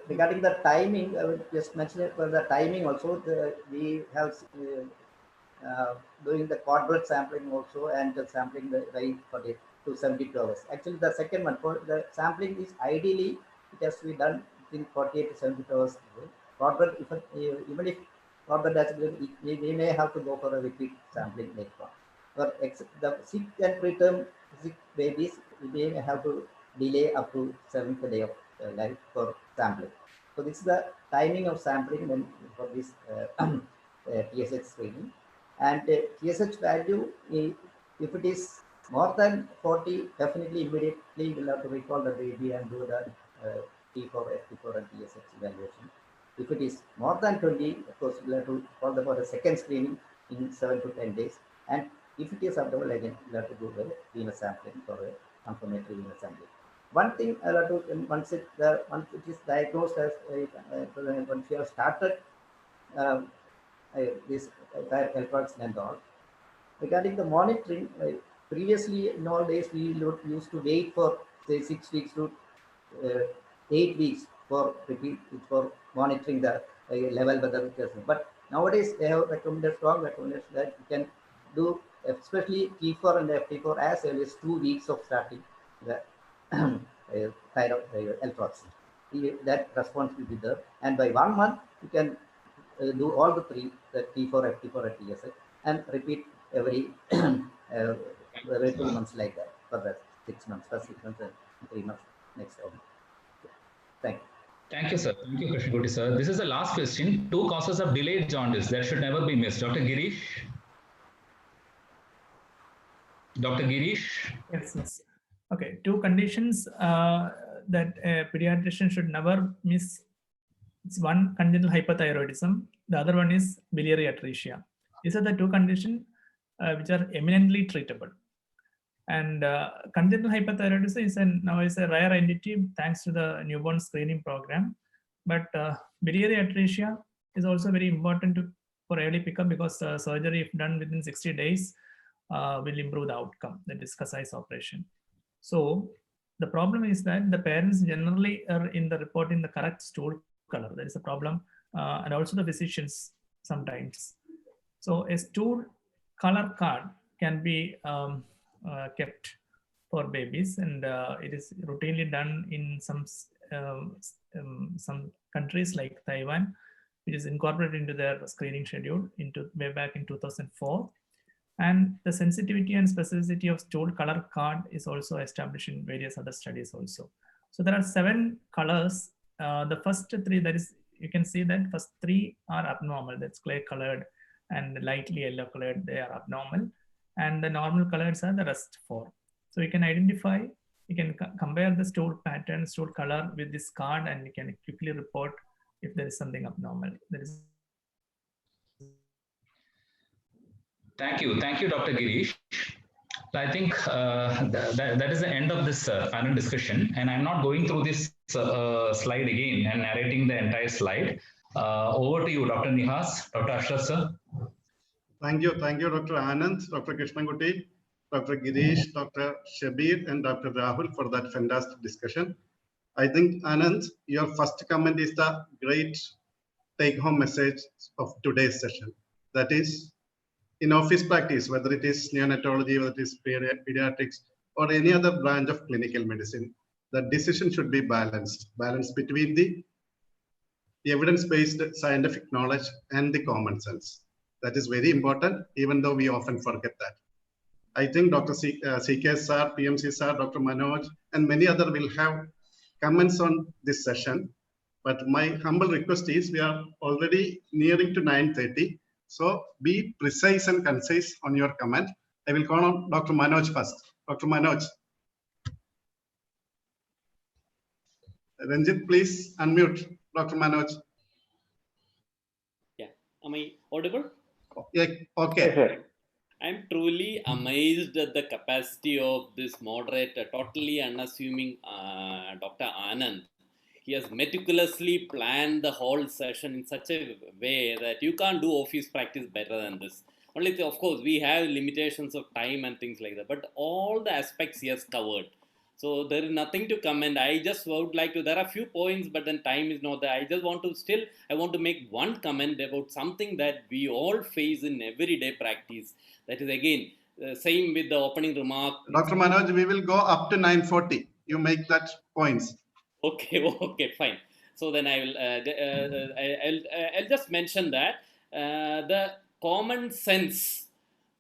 Speaker 9: Regarding the timing, I would just mention it for the timing also. We have doing the cord blood sampling also, and the sampling the right for it to 72 hours. Actually, the second one for the sampling is ideally it has to be done within 48 to 72 hours. Cord blood, even if cord blood has been, we may have to go for a repeat sampling later on. For the sick and preterm sick babies, we may have to delay up to 7th day of life for sampling. So this is the timing of sampling for this TSH screening. And TSH value, if it is more than 40, definitely immediately we'll have to recall the baby and do the T4, FT4 and TSH evaluation. If it is more than 20, of course, we'll have to call for a second screening in 7 to 10 days. And if it is abnormal, again, we'll have to do the venous sampling for a confirmatory venous sampling. One thing I'll have to, once it is diagnosed as, once you have started this health and all. Regarding the monitoring, previously in all days we used to wait for say 6 weeks to 8 weeks for monitoring the level whether it is. But nowadays they have recommended strong recommendations that you can do, especially T4 and FT4 as early as 2 weeks of starting the thyroid L-toxin. That response will be there, and by 1 month you can do all the three, the T4, FT4, and TSH, and repeat every 2 months like that for the 6 months, first 6 months and 3 months next time. Thank you.
Speaker 6: Thank you, sir. Thank you, Krishnankutty sir. This is the last question. 2 causes of delayed jaundice that should never be missed. Dr. Gireesh? Dr. Gireesh?
Speaker 8: Yes. Okay, 2 conditions that a pediatrician should never miss. It's one, congenital hyperthyroidism. The other one is biliary atresia. These are the 2 conditions which are eminently treatable. And congenital hyperthyroidism is now is a rare entity thanks to the newborn screening program. But biliary atresia is also very important for early pickup because surgery, if done within 60 days, will improve the outcome, the disc size operation. So the problem is that the parents generally are in the reporting the correct stool color. There is a problem, and also the physicians sometimes. So a stool color card can be kept for babies, and it is routinely done in some countries like Taiwan, which is incorporated into their screening schedule way back in 2004. And the sensitivity and specificity of stool color card is also established in various other studies also. So there are 7 colors. The first 3, that is, you can see that first 3 are abnormal. That's clay colored and lightly yellow colored. They are abnormal. And the normal colors are the rest 4. So you can identify, you can compare the stool pattern, stool color with this card, and you can quickly report if there is something abnormal.
Speaker 6: Thank you, Dr. Gireesh. I think that is the end of this panel discussion, and I'm not going through this slide again and narrating the entire slide. Over to you, Dr. Nihas, Dr. Ashraf, sir.
Speaker 1: Thank you, Dr. Anand, Dr. Krishnankutty, Dr. Gireesh, Dr. Shabeer, and Dr. Rahul for that fantastic discussion. I think, Anand, your first comment is the great take-home message of today's session. That is, in office practice, whether it is neonatology, whether it is pediatrics, or any other branch of clinical medicine, the decision should be balanced between the evidence-based scientific knowledge and the common sense. That is very important, even though we often forget that. I think Dr. CK sir, PMC sir, Dr. Manoj, and many others will have comments on this session. But my humble request is, we are already nearing to 9:30. So be precise and concise on your comment. I will call on Dr. Manoj first. Dr. Manoj. Ranjit, please unmute Dr. Manoj.
Speaker 2: Yeah, am I audible?
Speaker 1: Yeah, okay.
Speaker 2: I'm truly amazed at the capacity of this moderator, totally unassuming Dr. Anand. He has meticulously planned the whole session in such a way that you can't do office practice better than this. Only, of course, we have limitations of time and things like that, but all the aspects he has covered. So there is nothing to comment. I just would like to, there are a few points, but then time is not there. I just want to I want to make one comment about something that we all face in everyday practice. That is, again, same with the opening remark.
Speaker 1: Dr. Manoj, we will go up to 9:40. You make that points.
Speaker 2: Okay, fine. So then I will, I'll just mention that the common sense,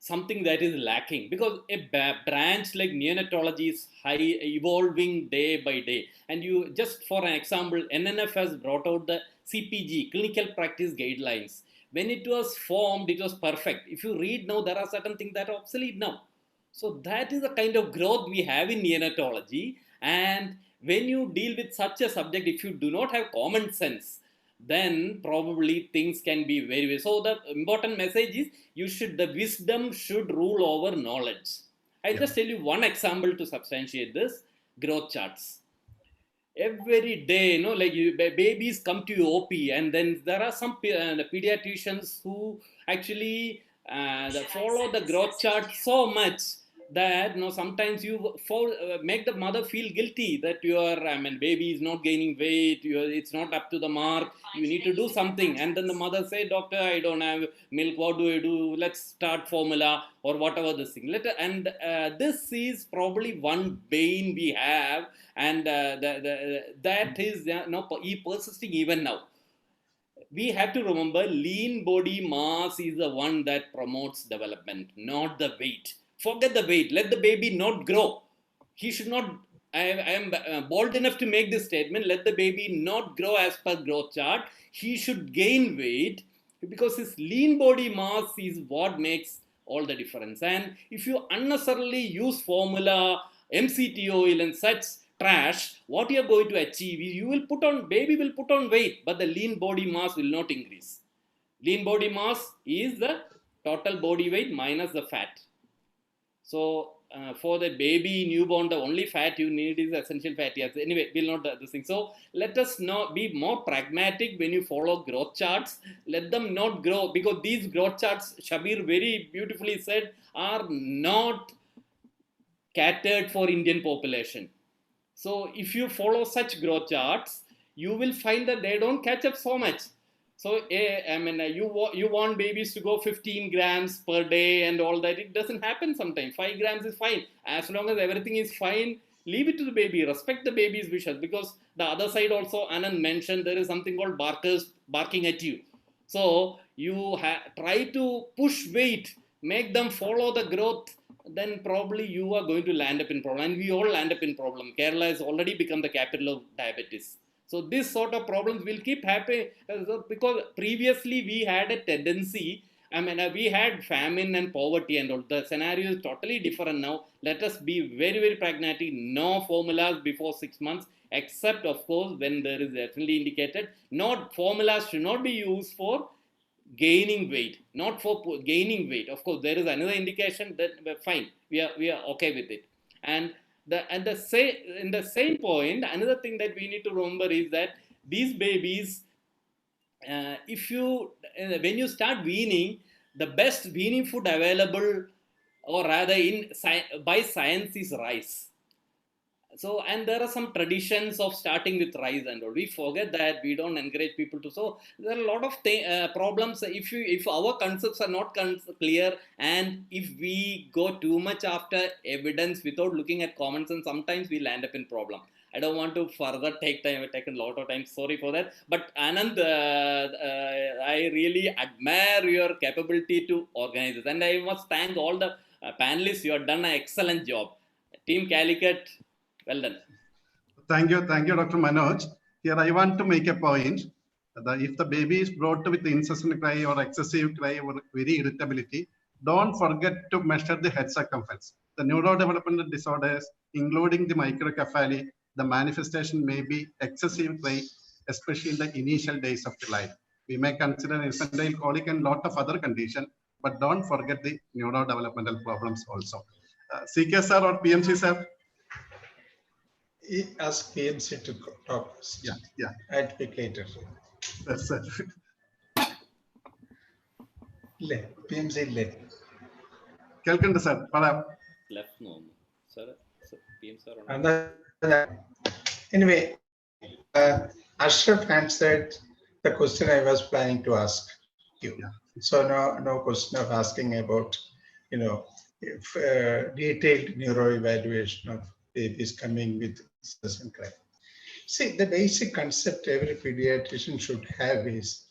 Speaker 2: something that is lacking, because a branch like neonatology is evolving day by day. And you, just for an example, NNF has brought out the CPG, Clinical Practice Guidelines. When it was formed, it was perfect. If you read now, there are certain things that are obsolete now. So that is the kind of growth we have in neonatology. And when you deal with such a subject, if you do not have common sense, then probably things can be very. So the important message is, the wisdom should rule over knowledge. I'll just tell you one example to substantiate this: growth charts. Every day, like babies come to your OP, and then there are some pediatricians who actually follow the growth chart so much that sometimes you make the mother feel guilty that baby is not gaining weight, it's not up to the mark, you need to do something. And then the mother say, doctor, I don't have milk, what do I do? Let's start formula or whatever this thing. This is probably one bane we have, and that is persisting even now. We have to remember, lean body mass is the one that promotes development, not the weight. Forget the weight. Let the baby not grow. He should not. I am bold enough to make this statement. Let the baby not grow as per growth chart. He should gain weight, because his lean body mass is what makes all the difference. And if you unnecessarily use formula, MCT oil and such trash, what you are going to achieve is baby will put on weight, but the lean body mass will not increase. Lean body mass is the total body weight minus the fat. So for the baby newborn, the only fat you need is essential fatty acids. Anyway, we'll not do this thing. So let us not be more pragmatic when you follow growth charts. Let them not grow, because these growth charts, Shabeer very beautifully said, are not catered for Indian population. So if you follow such growth charts, you will find that they don't catch up so much. So, I mean, you want babies to go 15 grams per day and all that. It doesn't happen sometimes. 5 grams is fine. As long as everything is fine, leave it to the baby. Respect the baby's wishes. Because the other side also, Anand mentioned, there is something called barkers barking at you. So, you try to push weight, make them follow the growth, then probably you are going to land up in problem. And we all land up in problem. Kerala has already become the capital of diabetes. So this sort of problems will keep happening because previously we had a tendency, I mean, we had famine and poverty and all. The scenario is totally different now. Let us be very, very pragmatic. No formulas before 6 months, except of course when there is definitely indicated. Not formulas should not be used for gaining weight, not for gaining weight. Of course, there is another indication that fine, we are okay with it. And in the same point, another thing that we need to remember is that these babies, if you when you start weaning, the best weaning food available, or rather by science, is rice. So, and there are some traditions of starting with rice and all. We forget that, we don't encourage people to. So there are a lot of problems if our concepts are not clear, and if we go too much after evidence without looking at common sense, sometimes we land up in problem. I don't want to further take time. I've taken a lot of time. Sorry for that. But Anand, I really admire your capability to organize this, and I must thank all the panelists. You have done an excellent job. Team Calicut, well done.
Speaker 1: Thank you, Dr. Manoj. Here I want to make a point that if the baby is brought with incessant cry or excessive cry or very irritability, don't forget to measure the head circumference. The neurodevelopmental disorders, including the microcephaly, the manifestation may be excessive cry, especially in the initial days of the life. We may consider infantile colic and lot of other conditions, but don't forget the neurodevelopmental problems also. CK sir or PMC sir?
Speaker 12: Ask PMC to talk.
Speaker 1: Yeah.
Speaker 12: I'll speak later.
Speaker 1: Yes, sir.
Speaker 12: PMC le.
Speaker 1: Kelkund sir.
Speaker 2: Left no. Sir, PMC sir.
Speaker 12: Anyway, Ashraf answered the question I was planning to ask you.
Speaker 1: Yeah.
Speaker 12: So no question of asking about, if detailed neuro evaluation of babies coming with incessant cry. See, the basic concept every pediatrician should have is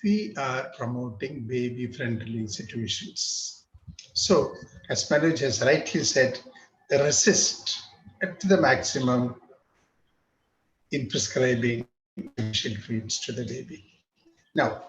Speaker 12: we are promoting baby-friendly situations. So, as Manoj has rightly said, resist at the maximum in prescribing artificial feeds to the baby. Now,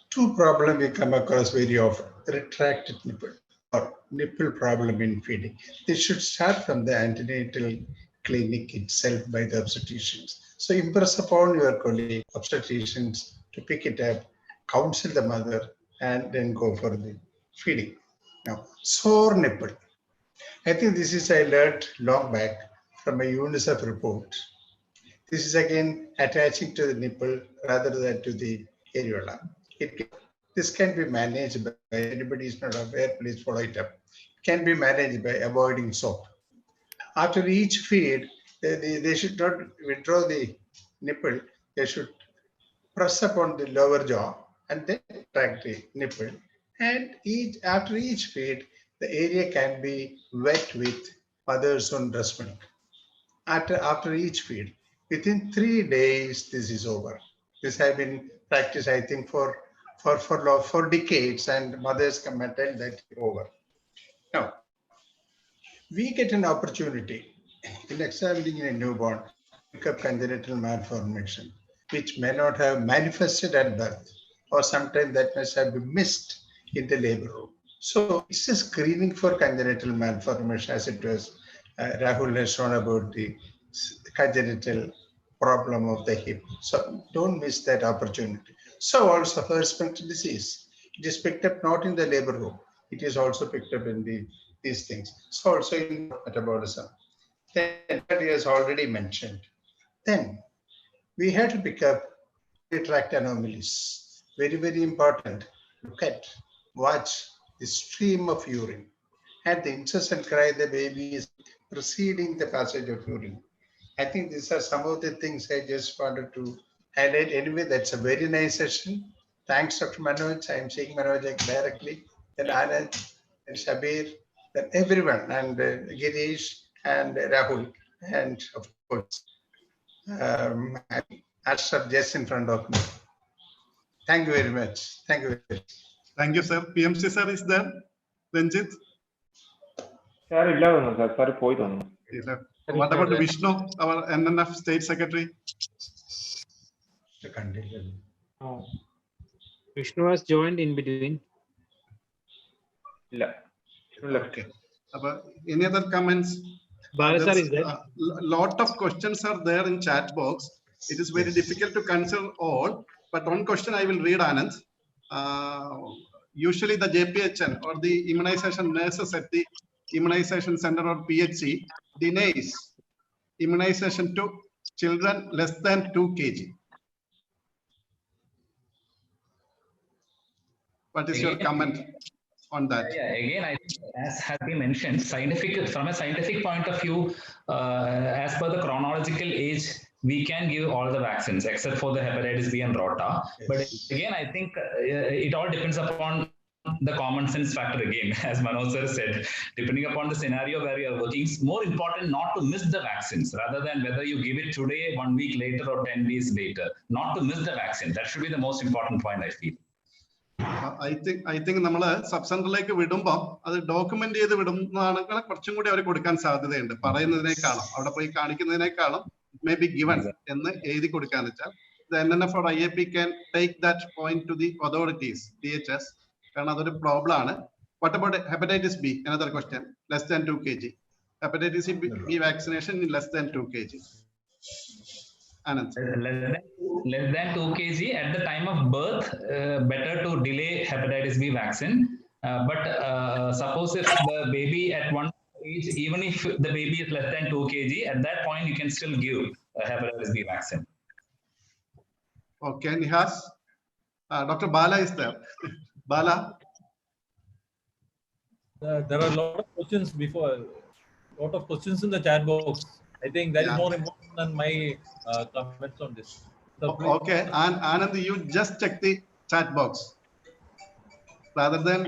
Speaker 12: two problems we come across very often: retracted nipple or nipple problem in feeding. This should start from the antenatal clinic itself by the obstetricians. So impress upon your colleague obstetricians to pick it up, counsel the mother, and then go for the feeding. Now, sore nipple. I think this is I learned long back from a UNICEF report. This is again attaching to the nipple rather than to the areola. This can be managed by, anybody is not aware, please follow it up. Can be managed by avoiding soap. After each feed, they should not withdraw the nipple. They should press upon the lower jaw and then track the nipple. And after each feed, the area can be wet with mother's own breast milk. After each feed, within 3 days, this is over. This has been practiced, I think, for decades, and mothers come and tell that over. Now, we get an opportunity in examining a newborn to pick up congenital malformation, which may not have manifested at birth, or sometimes that must have been missed in the labor room. So it's a screening for congenital malformation, as it was Rahul has shown about the congenital problem of the hip. So don't miss that opportunity. So also Hirschsprung disease, it is picked up not in the labor room, it is also picked up in these things. So also in metabolism. Then that is already mentioned. Then we have to pick up tract anomalies. Very, very important. Look at, watch the stream of urine. At the incessant cry, the baby is preceding the passage of urine. I think these are some of the things I just wanted to highlight. Anyway, that's a very nice session. Thanks, Dr. Manoj. I'm saying Manoj directly. Then Anand, and Shabeer, then everyone, and Gireesh and Rahul, and of course, Aster just in front of me. Thank you very much. Thank you very much.
Speaker 1: Thank you, sir. PMC sir is there. Ranjit?
Speaker 3: Sir, sir, പോയി തോന്നുന്നു.
Speaker 1: What about Vishnu, our NNF State Secretary?
Speaker 13: Vishnu has joined in between.
Speaker 1: Okay. Any other comments?
Speaker 13: Sir is there.
Speaker 1: Lot of questions are there in chat box. It is very difficult to consider all, but one question I will read, Anand. Usually the JPHN or the immunization nurses at the immunization center or PHC denies immunization to children less than 2 kg. What is your comment on that?
Speaker 6: Yeah, again, I think, as has been mentioned, from a scientific point of view, as per the chronological age, we can give all the vaccines except for the hepatitis B and rota. Yes. But again, I think it all depends upon the common sense factor again, as Manoj sir said, depending upon the scenario where you are working, it's more important not to miss the vaccines rather than whether you give it today, 1 week later, or 10 days later. Not to miss the vaccine. That should be the most important point, I feel.
Speaker 1: I think നമ്മള് sub സെന്ററിലേക്ക് വിടുമ്പോൾ അത് document ചെയ്ത് വിടുന്നതാണെങ്കിൽ കുറച്ചും കൂടി അവർ കൊടുക്കാൻ സാധ്യതയുണ്ട്. പറയുന്നതിനേക്കാളും അവിടെ പോയി കാണിക്കുന്നതിനേക്കാളും മേ ബി ഗിവൺ എന്ന് എഴുതി കൊടുക്കാന്ന് വെച്ചാൽ the NNF or IAP can take that point to the authorities, DHS, കാരണം അതൊരു പ്രോബ്ലം ആണ്. What about hepatitis B? Another question. Less than 2 kg. Hepatitis B vaccination in less than 2 kg. Anand.
Speaker 6: Less than 2 kg at the time of birth, better to delay hepatitis B vaccine. But suppose if the baby at one age, even if the baby is less than 2 kg, at that point you can still give hepatitis B vaccine.
Speaker 1: Okay, Nihas. Dr. Bala is there. Bala.
Speaker 14: There are a lot of questions in the chat box. I think that is more important than my comments on this. So
Speaker 1: okay, and Anand, you just check the chat box. Rather than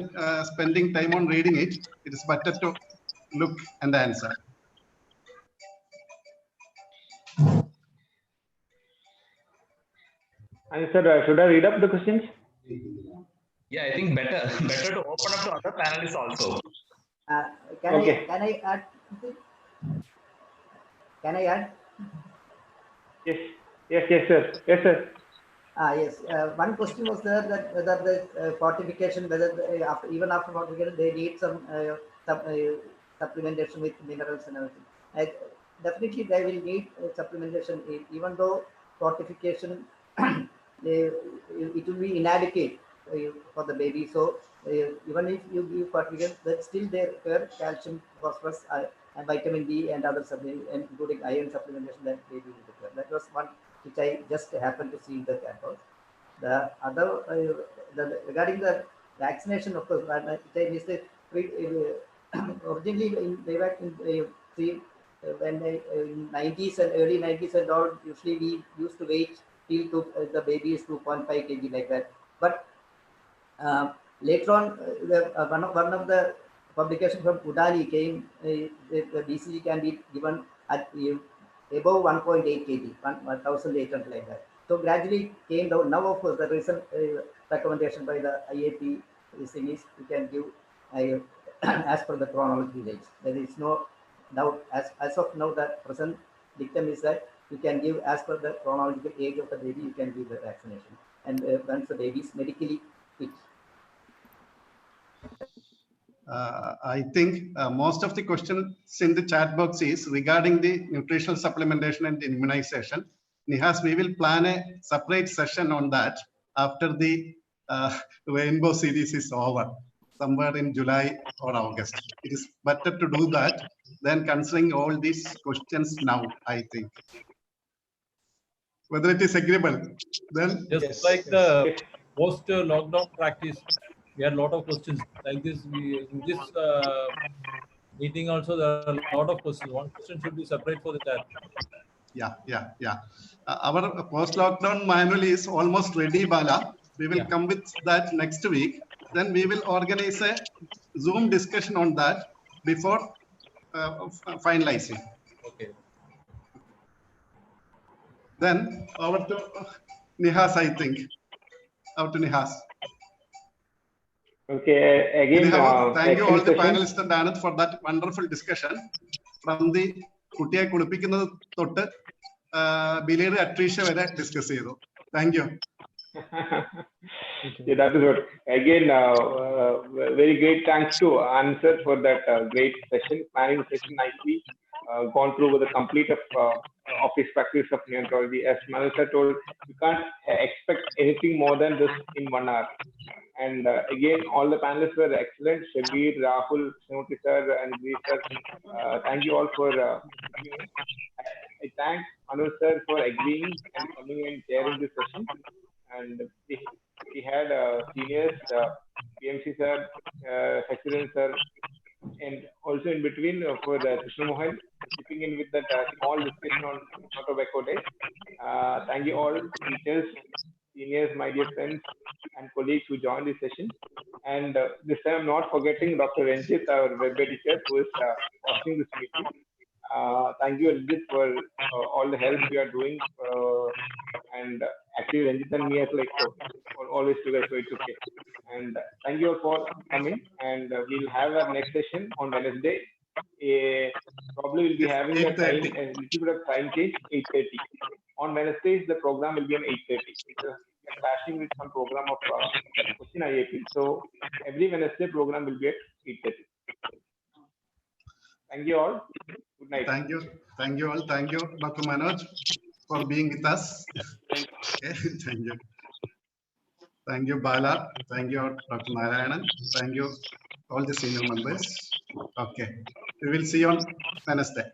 Speaker 1: spending time on reading it, it is better to look and answer.
Speaker 3: And sir, should I read up the questions?
Speaker 6: Yeah, I think better to open up to other panelists also.
Speaker 9: Can I add? Can I add?
Speaker 3: Yes, sir. Yes, sir.
Speaker 9: Yes. One question was there that whether the fortification, whether even after fortification, they need some supplementation with minerals and everything. Definitely, they will need supplementation, even though fortification it will be inadequate for the baby. So even if you give fortification, that still they require calcium, phosphorus, and vitamin D and other supplements, including iron supplementation that baby will require. That was one which I just happened to see in the campus. The other regarding the vaccination, of course, I missed it. Originally when in 90s and early 90s and all, usually we used to wait till the baby is 2.5 kg like that. But later on, one of the publication from Udali came, the BCG can be given at above 1.8 kg, 1,800 like that. So gradually came down. Now, of course, the recent recommendation by the IAP is we can give as per the chronological age. There is no doubt as of now. The present dictum is that you can give as per the chronological age of the baby. You can give the vaccination, and once the baby is medically fit.
Speaker 1: I think most of the questions in the chat box is regarding the nutritional supplementation and immunization. Nihas, we will plan a separate session on that after the rainbow series is over, somewhere in July or August. It is better to do that than considering all these questions now, I think. Whether it is agreeable, then
Speaker 14: just like the post-lockdown practice, we had a lot of questions like this. In this meeting also, there are a lot of questions. One question should be separate for the chat.
Speaker 1: Yeah. Our post-lockdown manual is almost ready, Bala. We will come with that next week. Then we will organize a Zoom discussion on that before finalizing.
Speaker 14: Okay.
Speaker 1: Then over to Nihas, I think. Over to Nihas.
Speaker 3: Okay, again,
Speaker 1: thank you all the
Speaker 3: session.
Speaker 1: panelists and Anand for that wonderful discussion. From the Kutia Kulipikina Totta, Billy Atrisha were discussed. Thank you.
Speaker 3: Yeah, that is what. Again, very great thanks to Answer for that great session, planning the session nicely, gone through with the complete of office practice of neonatology. As Melissa told, you can't expect anything more than this in 1 hour. And again, all the panelists were excellent. Shabeer, Rahul, Krishnankutty sir, and Gireesh sir. Thank you all for I thank Anand sir for agreeing and coming and chairing this session. And we had seniors, PMC sir, Sachiran sir, and also in between for Krishna Mohan, chipping in with that small discussion on Tobacco Day. Thank you all, teachers, seniors, my dear friends, and colleagues who joined this session. And this time, I'm not forgetting Dr. Ranjit, our web editor, who is hosting this meeting. Thank you, Ranjit, for all the help you are doing. And actually, Ranjit and me are like always together, so it's okay. And thank you all for coming. And we'll have our next session on Wednesday. Probably we'll be having a little bit of time change, 8:30. On Wednesdays, the program will be on 8:30. We are clashing with some program of question IAP. So every Wednesday program will be at 8:30. Thank you all. Good night.
Speaker 1: Thank you. Thank you all. Thank you, Dr. Manoj, for being with us. Okay. Thank you. Thank you, Bala. Thank you, Dr. Narayanan. Thank you, all the senior members. Okay. We will see you on Wednesday.